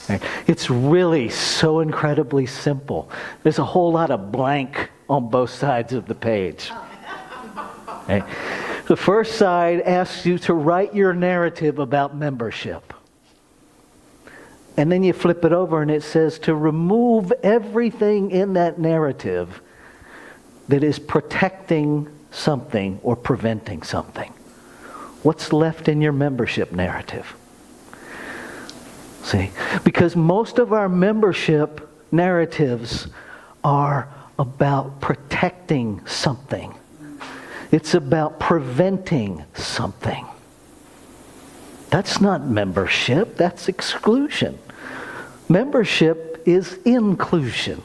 Right, it's really so incredibly simple. There's a whole lot of blank on both sides of the page. Right? The first side asks you to write your narrative about membership. And then you flip it over and it says to remove everything in that narrative that is protecting something or preventing something. What's left in your membership narrative? See, because most of our membership narratives are about protecting something. It's about preventing something. That's not membership, that's exclusion. Membership is inclusion.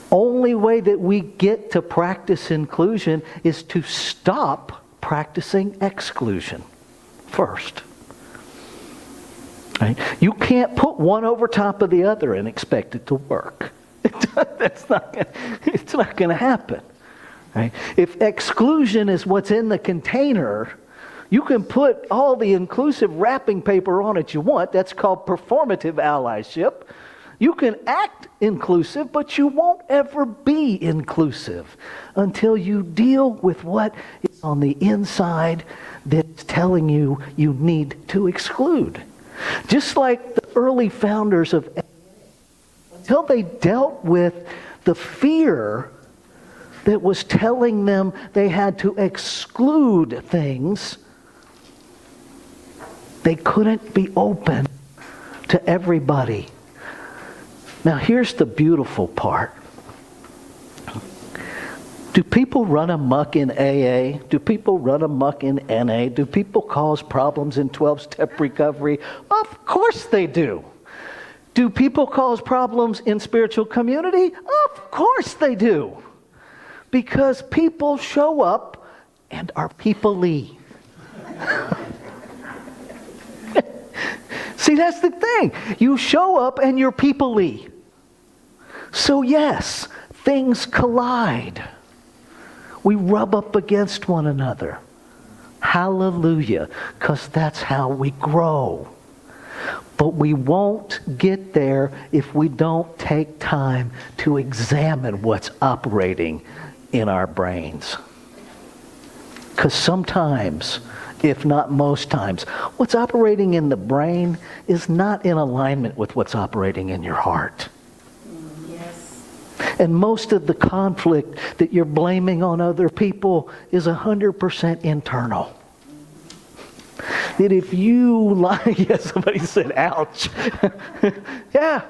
Only way that we get to practice inclusion is to stop practicing exclusion first. Right? You can't put one over top of the other and expect it to work. It's not going to happen. Right? If exclusion is what's in the container, you can put all the inclusive wrapping paper on it you want. That's called performative allyship. You can act inclusive, but you won't ever be inclusive until you deal with what is on the inside that's telling you you need to exclude. Just like the early founders of AA, until they dealt with the fear that was telling them they had to exclude things, they couldn't be open to everybody. Now here's the beautiful part. Do people run amok in AA? Do people run amok in NA? Do people cause problems in 12-step recovery? Of course they do. Do people cause problems in spiritual community? Of course they do. Because people show up and are people-y. See, that's the thing. You show up and you're people-y. So yes, things collide. We rub up against one another. Hallelujah, because that's how we grow. But we won't get there if we don't take time to examine what's operating in our brains. Because sometimes, if not most times, what's operating in the brain is not in alignment with what's operating in your heart. And most of the conflict that you're blaming on other people is 100% internal. That if you lie, yeah, somebody said, ouch. Yeah,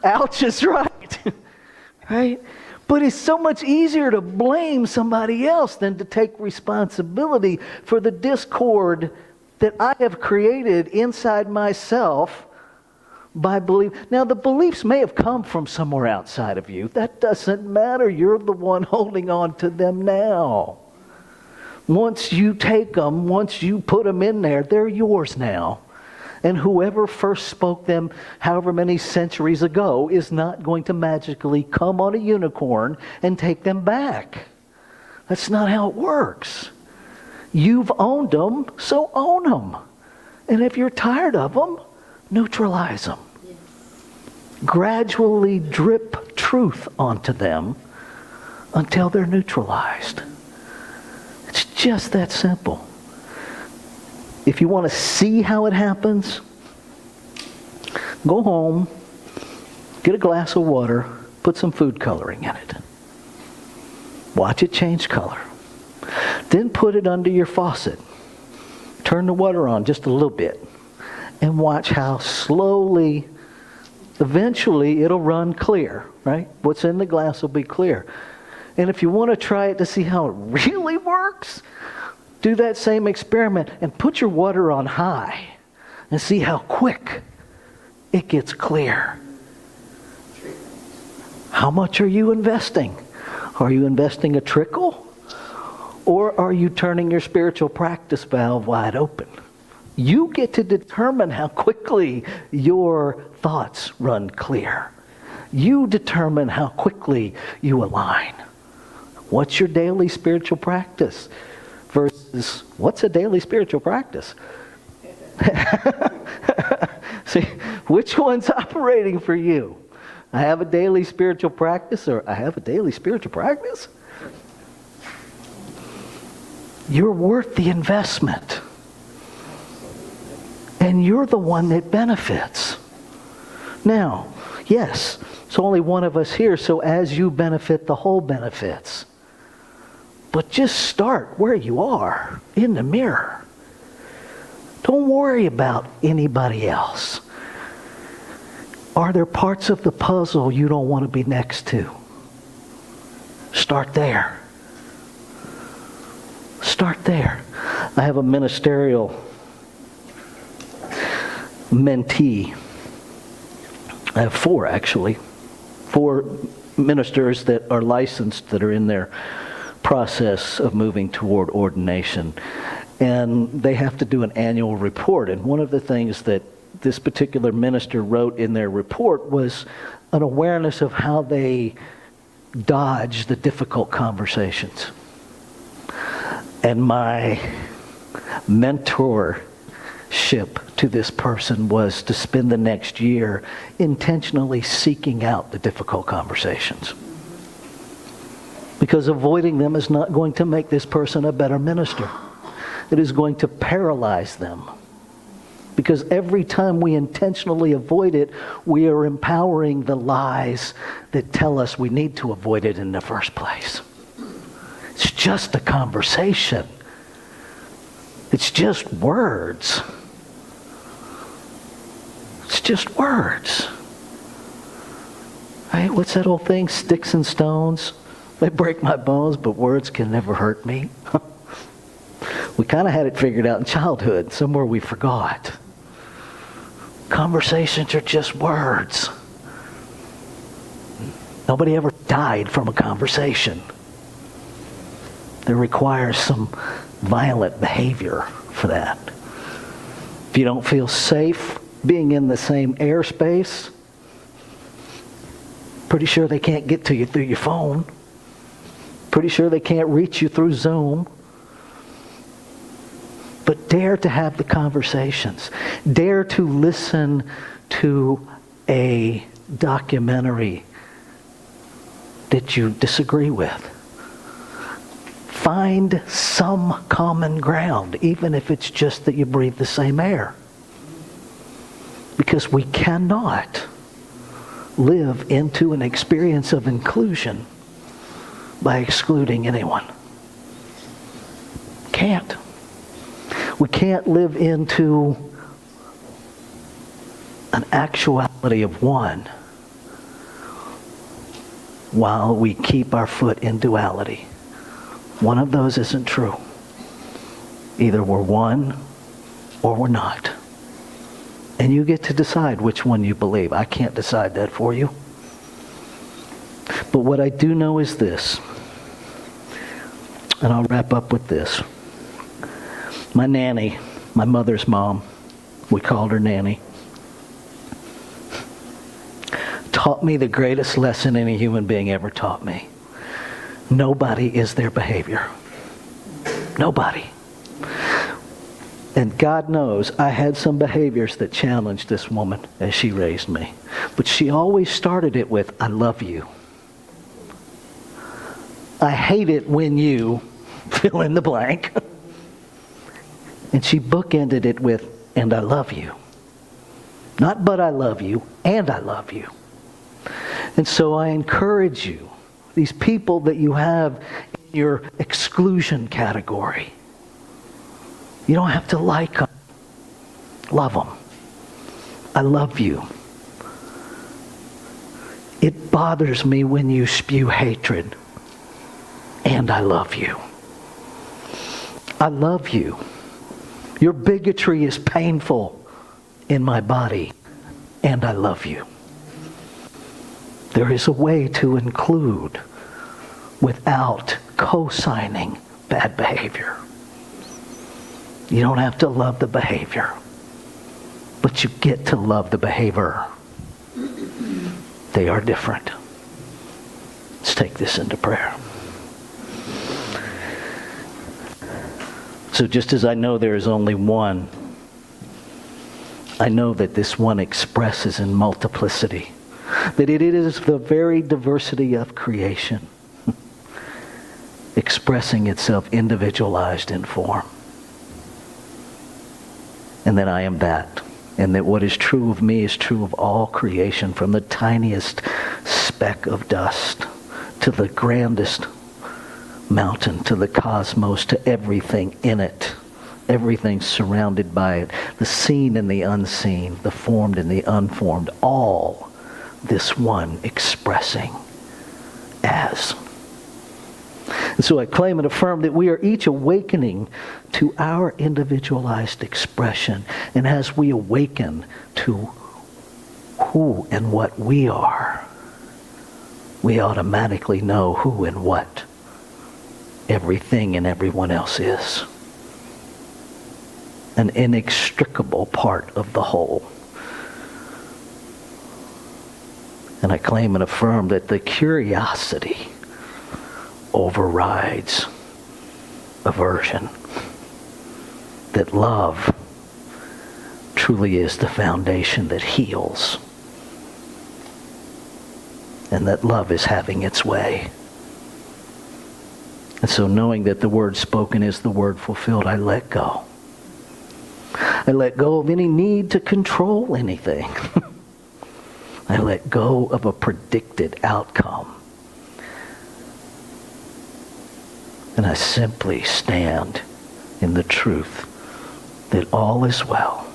ouch is right. Right? But it's so much easier to blame somebody else than to take responsibility for the discord that I have created inside myself by belief. Now, the beliefs may have come from somewhere outside of you. That doesn't matter. You're the one holding on to them now. Once you take them, once you put them in there, they're yours now. And whoever first spoke them however many centuries ago is not going to magically come on a unicorn and take them back. That's not how it works. You've owned them, so own them. And if you're tired of them, neutralize them. Gradually drip truth onto them until they're neutralized. It's just that simple. If you want to see how it happens, go home, get a glass of water, put some food coloring in it. Watch it change color. Then put it under your faucet. Turn the water on just a little bit and watch how slowly, eventually it'll run clear, right? What's in the glass will be clear. And if you want to try it to see how it really works, do that same experiment and put your water on high and see how quick it gets clear. How much are you investing? Are you investing a trickle? Or are you turning your spiritual practice valve wide open? You get to determine how quickly your thoughts run clear. You determine how quickly you align. What's your daily spiritual practice versus what's a daily spiritual practice? See, which one's operating for you? I have a daily spiritual practice, or I have a daily spiritual practice? You're worth the investment. And you're the one that benefits. Now, yes, it's only one of us here, so as you benefit, the whole benefits. But just start where you are, in the mirror. Don't worry about anybody else. Are there parts of the puzzle you don't want to be next to? Start there. Start there. I have a ministerial mentee. I have 4 actually. 4 ministers that are licensed, that are in their process of moving toward ordination. And they have to do an annual report. And one of the things that this particular minister wrote in their report was an awareness of how they dodge the difficult conversations. And my mentorship to this person was to spend the next year intentionally seeking out the difficult conversations. Because avoiding them is not going to make this person a better minister. It is going to paralyze them. Because every time we intentionally avoid it, we are empowering the lies that tell us we need to avoid it in the first place. It's just a conversation. It's just words. It's just words. Right? What's that old thing? Sticks and stones, they break my bones, but words can never hurt me. We kind of had it figured out in childhood. Somewhere we forgot. Conversations are just words. Nobody ever died from a conversation. There requires some violent behavior for that. If you don't feel safe being in the same airspace, pretty sure they can't get to you through your phone. Pretty sure they can't reach you through Zoom. But dare to have the conversations. Dare to listen to a documentary that you disagree with. Find some common ground, even if it's just that you breathe the same air. Because we cannot live into an experience of inclusion by excluding anyone. Can't. We can't live into an actuality of one while we keep our foot in duality. One of those isn't true. Either we're one or we're not. And you get to decide which one you believe. I can't decide that for you. But what I do know is this, and I'll wrap up with this. My nanny, my mother's mom, we called her Nanny, taught me the greatest lesson any human being ever taught me. Nobody is their behavior. Nobody. And God knows I had some behaviors that challenged this woman as she raised me. But she always started it with, I love you. I hate it when you fill in the blank. And she bookended it with, and I love you. Not but I love you, and I love you. And so I encourage you, these people that you have in your exclusion category, you don't have to like them. Love them. I love you. It bothers me when you spew hatred. and I love you. I love you. Your bigotry is painful in my body, and I love you. There is a way to include without co-signing bad behavior. You don't have to love the behavior, but you get to love the behavior. They are different. Let's take this into prayer. So just as I know there is only one, I know that this one expresses in multiplicity, that it is the very diversity of creation expressing itself individualized in form. And that I am that. And that what is true of me is true of all creation, from the tiniest speck of dust to the grandest mountain, to the cosmos, to everything in it, everything surrounded by it, the seen and the unseen, the formed and the unformed, all this one expressing as. And so I claim and affirm that we are each awakening to our individualized expression. And as we awaken to who and what we are, we automatically know who and what everything and everyone else is. An inextricable part of the whole. And I claim and affirm that the curiosity overrides aversion. That love truly is the foundation that heals. And that love is having its way. And so knowing that the word spoken is the word fulfilled, I let go. I let go of any need to control anything. I let go of a predicted outcome. And I simply stand in the truth that all is well.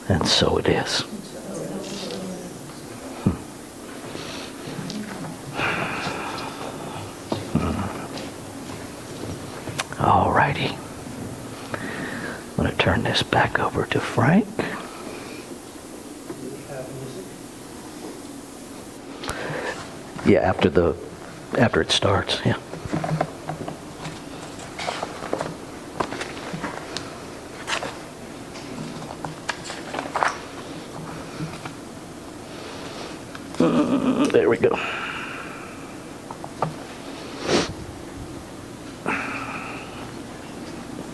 And so it is. All righty. I'm going to turn this back over to Frank. Yeah, after it starts, yeah. There we go.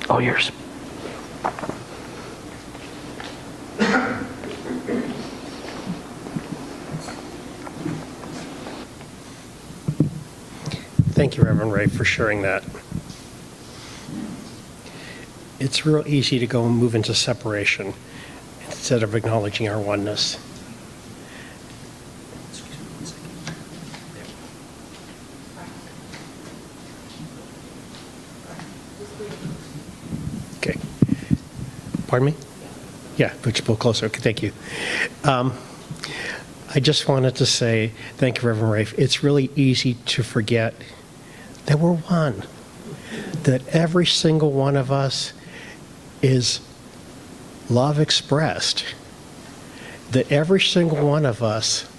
All yours. Thank you, Reverend Rafe, for sharing that. It's real easy to go and move into separation instead of acknowledging our oneness. Okay. Pardon me? Yeah, put your pull closer. Okay, thank you. I just wanted to say, thank you, Reverend Rafe. It's really easy to forget that we're one. That every single one of us is love expressed. That every single one of us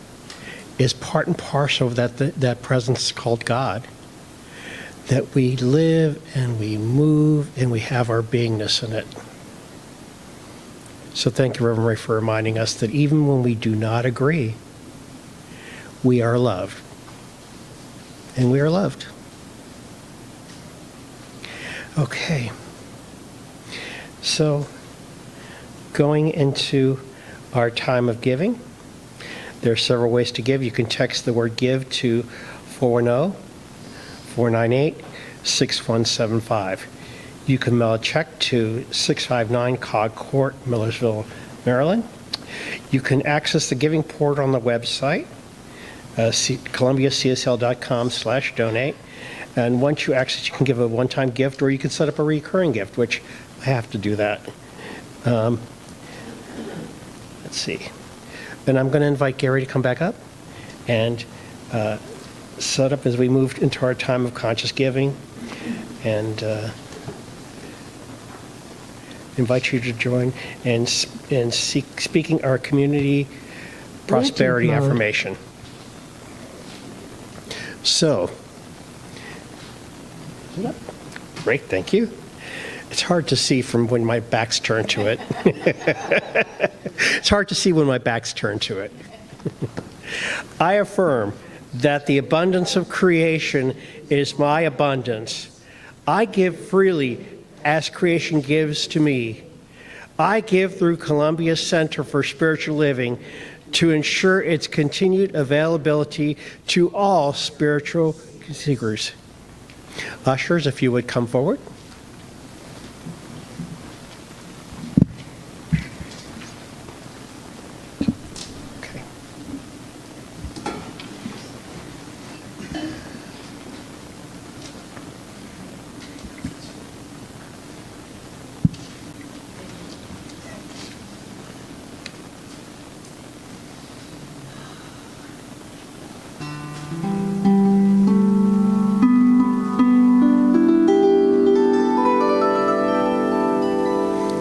is part and parcel of that presence called God. That we live and we move and we have our beingness in it. So thank you, Reverend Ray, for reminding us that even when we do not agree, we are loved. And we are loved. Okay. So going into our time of giving, there are several ways to give. You can text the word give to 410-498-6175. You can mail a check to 659 Cog Court, Millersville, Maryland. You can access the giving portal on the website, columbiacsl.com/donate. And once you access, you can give a one-time gift, or you can set up a recurring gift, which I have to do that. Let's see. And I'm going to invite Gary to come back up and set up as we move into our time of conscious giving, and invite you to join and speaking our community prosperity mode. affirmation. So, great, thank you. It's hard to see from when my back's turned to it. It's hard to see when my back's turned to it. I affirm that the abundance of creation is my abundance. I give freely as creation gives to me. I give through Columbia Center for Spiritual Living to ensure its continued availability to all spiritual seekers. Ushers, if you would come forward. Okay.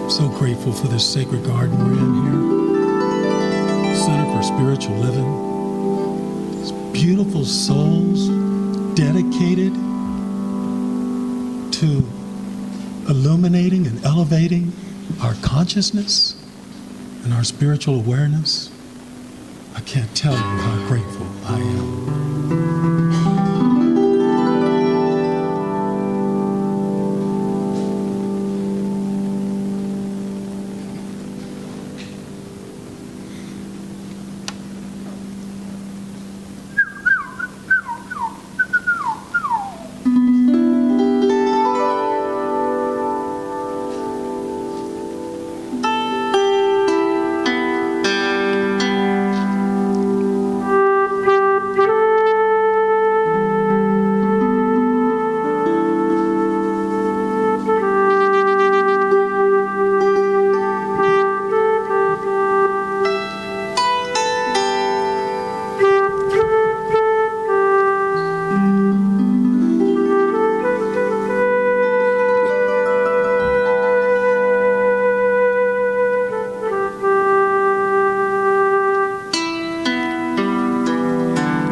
So grateful for this sacred garden we're in here. Center for Spiritual Living. These beautiful souls dedicated to illuminating and elevating our consciousness and our spiritual awareness. I can't tell you how grateful I am.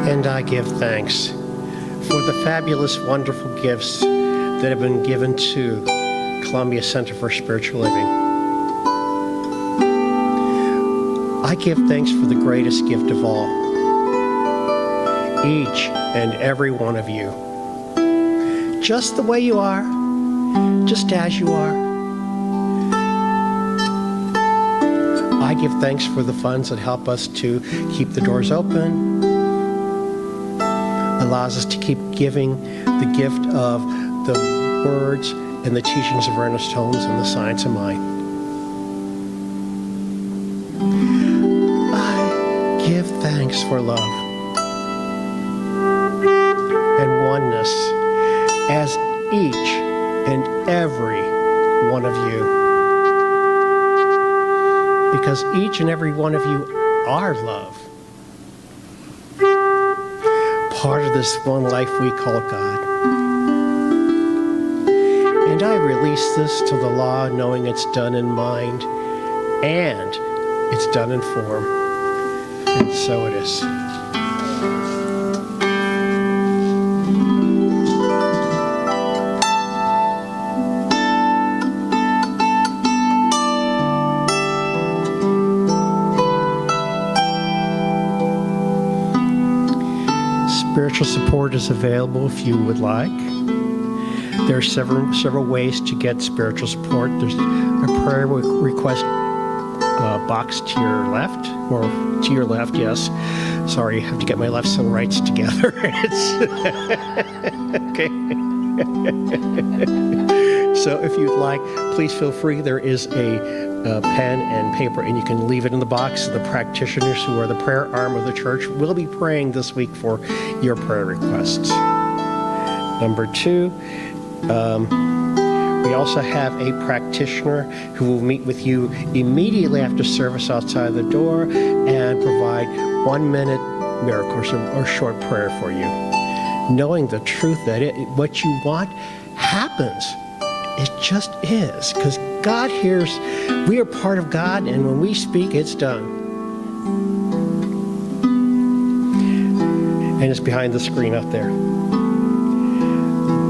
And I give thanks for the fabulous, wonderful gifts that have been given to Columbia Center for Spiritual Living. I give thanks for the greatest gift of all, each and every one of you. Just the way you are, just as you are. I give thanks for the funds that help us to keep the doors open, allows us to keep giving the gift of the words and the teachings of Ernest Holmes and the science of mind. I give thanks for love and oneness as each and every one of you. Because each and every one of you are love. Part of this one life we call God. And I release this to the law, knowing it's done in mind and it's done in form. And so it is. Spiritual support is available if you would like. There are several ways to get spiritual support. There's a prayer request box to your left, or to your left, yes. Sorry, I have to get my lefts and rights together. Okay. So if you'd like, please feel free. There is a pen and paper, and you can leave it in the box. The practitioners who are the prayer arm of the church will be praying this week for your prayer requests. Number 2, we also have a practitioner who will meet with you immediately after service outside the door and provide 1-minute miracles or short prayer for you. knowing the truth that what you want happens. It just is, because God hears, we are part of God, and when we speak, it's done. And it's behind the screen up there.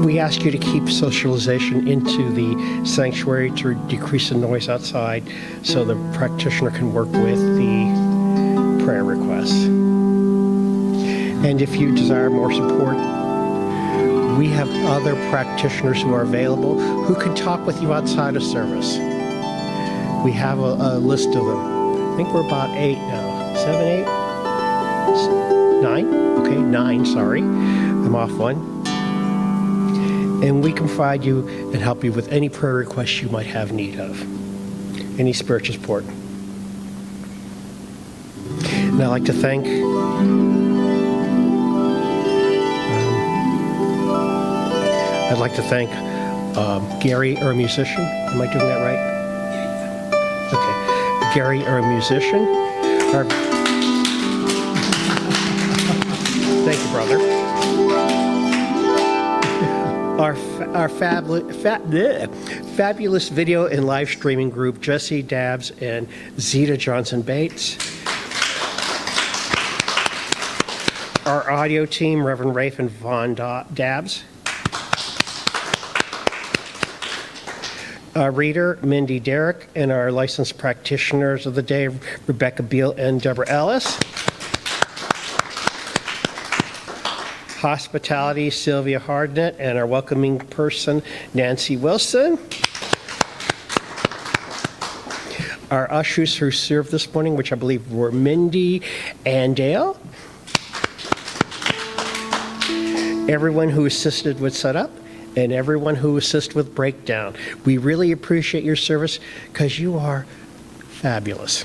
We ask you to keep socialization into the sanctuary to decrease the noise outside so the practitioner can work with the prayer requests. And if you desire more support, we have other practitioners who are available who can talk with you outside of service. We have a list of them. I think we're about 8 now. 7, 8? 9? Okay, 9, sorry. I'm off one. And we can provide you and help you with any prayer requests you might have need of, any spiritual support. And I'd like to thank Gary, our musician. Am I doing that right? Okay. Gary, our musician. Thank you, brother. Our fabulous video and live streaming group, Jesse Dabbs and Zeta Johnson Bates. Our audio team, Reverend Rafe and Vaughn Dabbs. Our reader, Mindy Derrick, and our licensed practitioners of the day, Rebecca Beal and Deborah Ellis. Hospitality, Sylvia Hardnett, and our welcoming person, Nancy Wilson. Our ushers who served this morning, which I believe were Mindy and Dale. Everyone who assisted with setup, and everyone who assisted with breakdown. We really appreciate your service because you are fabulous.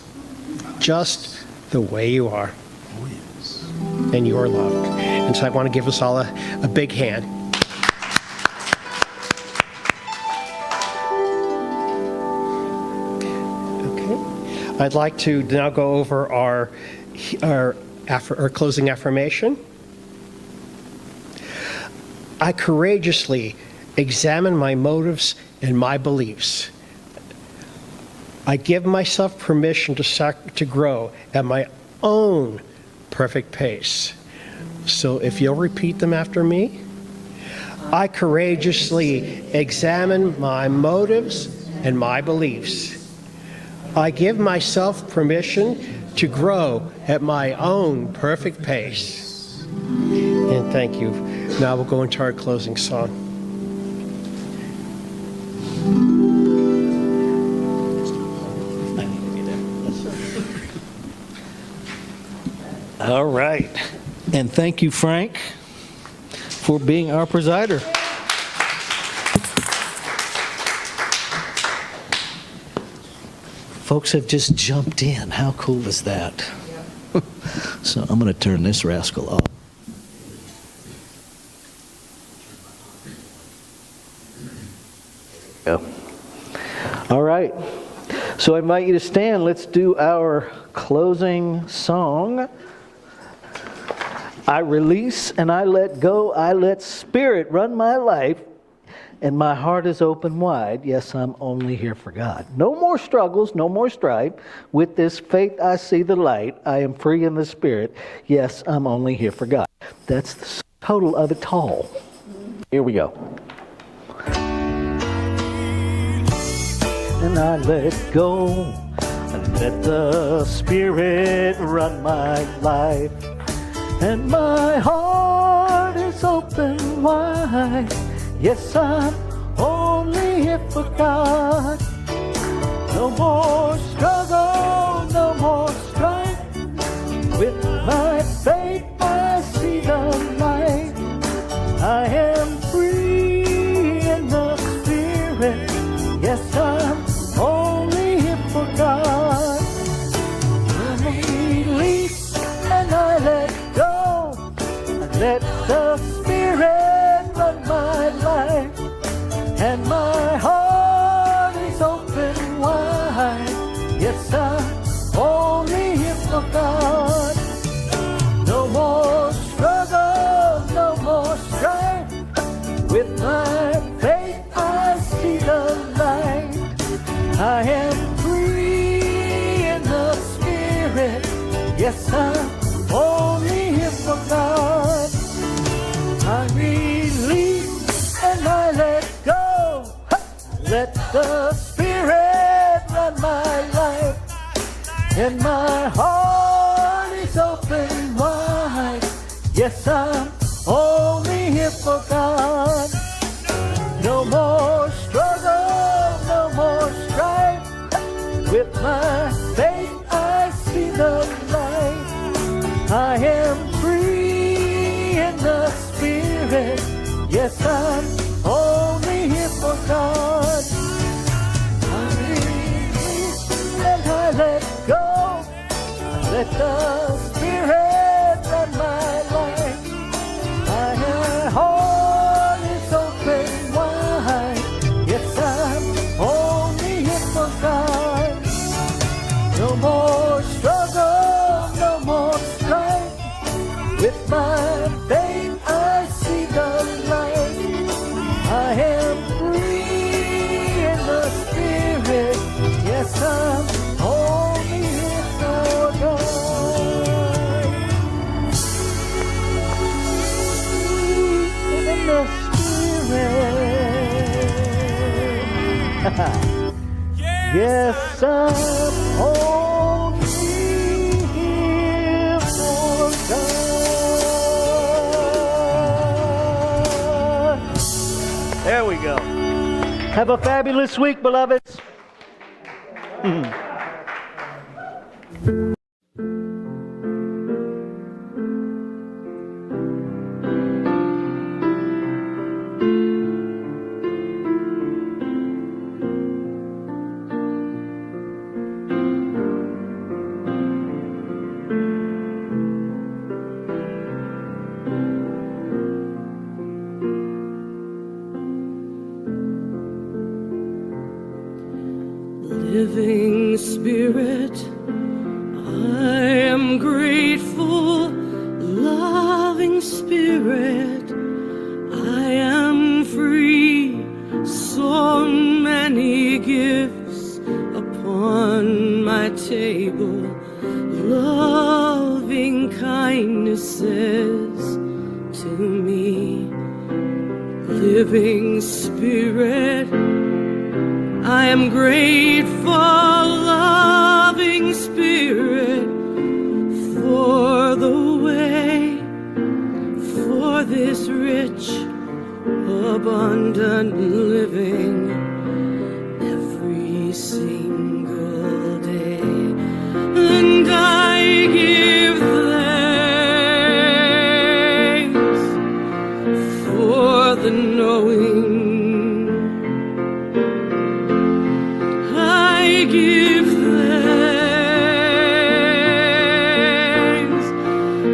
Just the way you are. And you are loved. And so I want to give us all a big hand. Okay. I'd like to now go over our closing affirmation. I courageously examine my motives and my beliefs. I give myself permission to grow at my own perfect pace. So if you'll repeat them after me. I courageously examine my motives and my beliefs. I give myself permission to grow at my own perfect pace. And thank you. Now we'll go into our closing song. All right. And thank you, Frank, for being our presider. Folks have just jumped in. How cool is that? So I'm going to turn this rascal off. All right. So I invite you to stand. Let's do our closing song. I release and I let go. I let Spirit run my life, and my heart is open wide. Yes, I'm only here for God. No more struggles, no more strife. With this faith I see the light. I am free in the Spirit. Yes, I'm only here for God. That's the total of it all. Here we go. And I let go and let the Spirit run my life. And my heart is open wide. Yes, I'm only here for God. No more struggle, no more strife. With my faith I see the light. I am free in the Spirit. Yes, I'm only here for God. I release and I let go. I let the Spirit run my life. And my heart is open wide. Yes, I'm only here for God. No more struggle, no more Yes, I'm only here for God. I release and I let go. Let the Spirit run my life. And my heart is open wide. Yes, I'm only here for God. No more struggle, no more strife. With my faith I see the light. I am free in the Spirit. Yes, I'm only here for God. I release and I let go. Let the Spirit run my life. My heart is open wide. Yes, I'm only here for God. No more struggle, no more strife. With my faith I see the light. I am free in the Spirit. Yes, I'm only here for God. In the Spirit. Yes, I'm only here for God. There we go. Have a fabulous week, beloveds. Living Spirit, I am grateful. Loving Spirit, I am free. So many gifts upon my table. Loving kindnesses to me. Living Spirit, I am grateful, loving Spirit, for the way, for this rich, abundant living every single day. And I give thanks for the knowing. I give thanks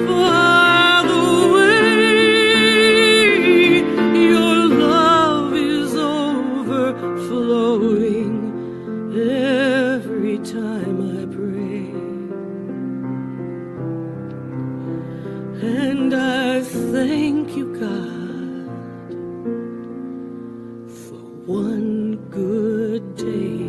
for the way your love is overflowing every time I pray. And I thank you, God, for one good day.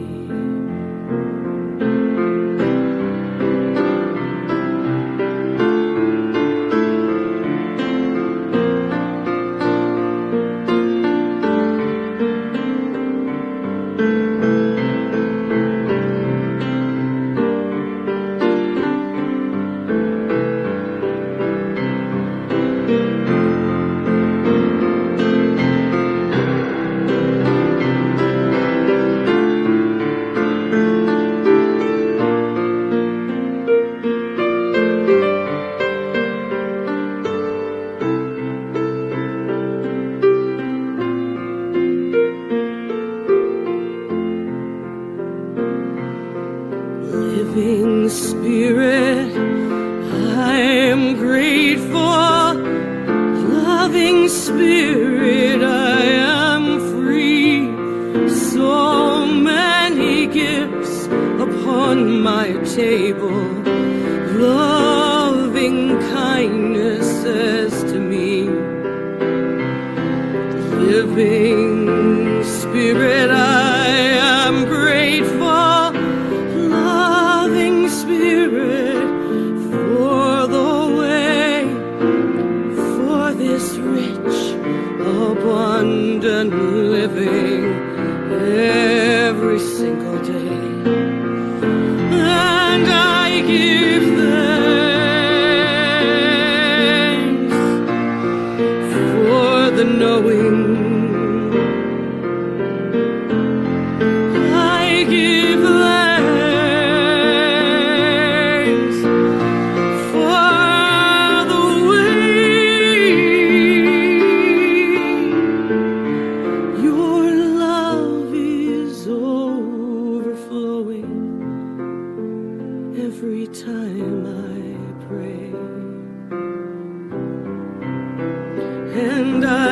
Living Spirit, I am grateful. Loving Spirit, I am free. So many gifts upon my table. Loving kindness says to me. Living Spirit, I am grateful. Loving Spirit, for and I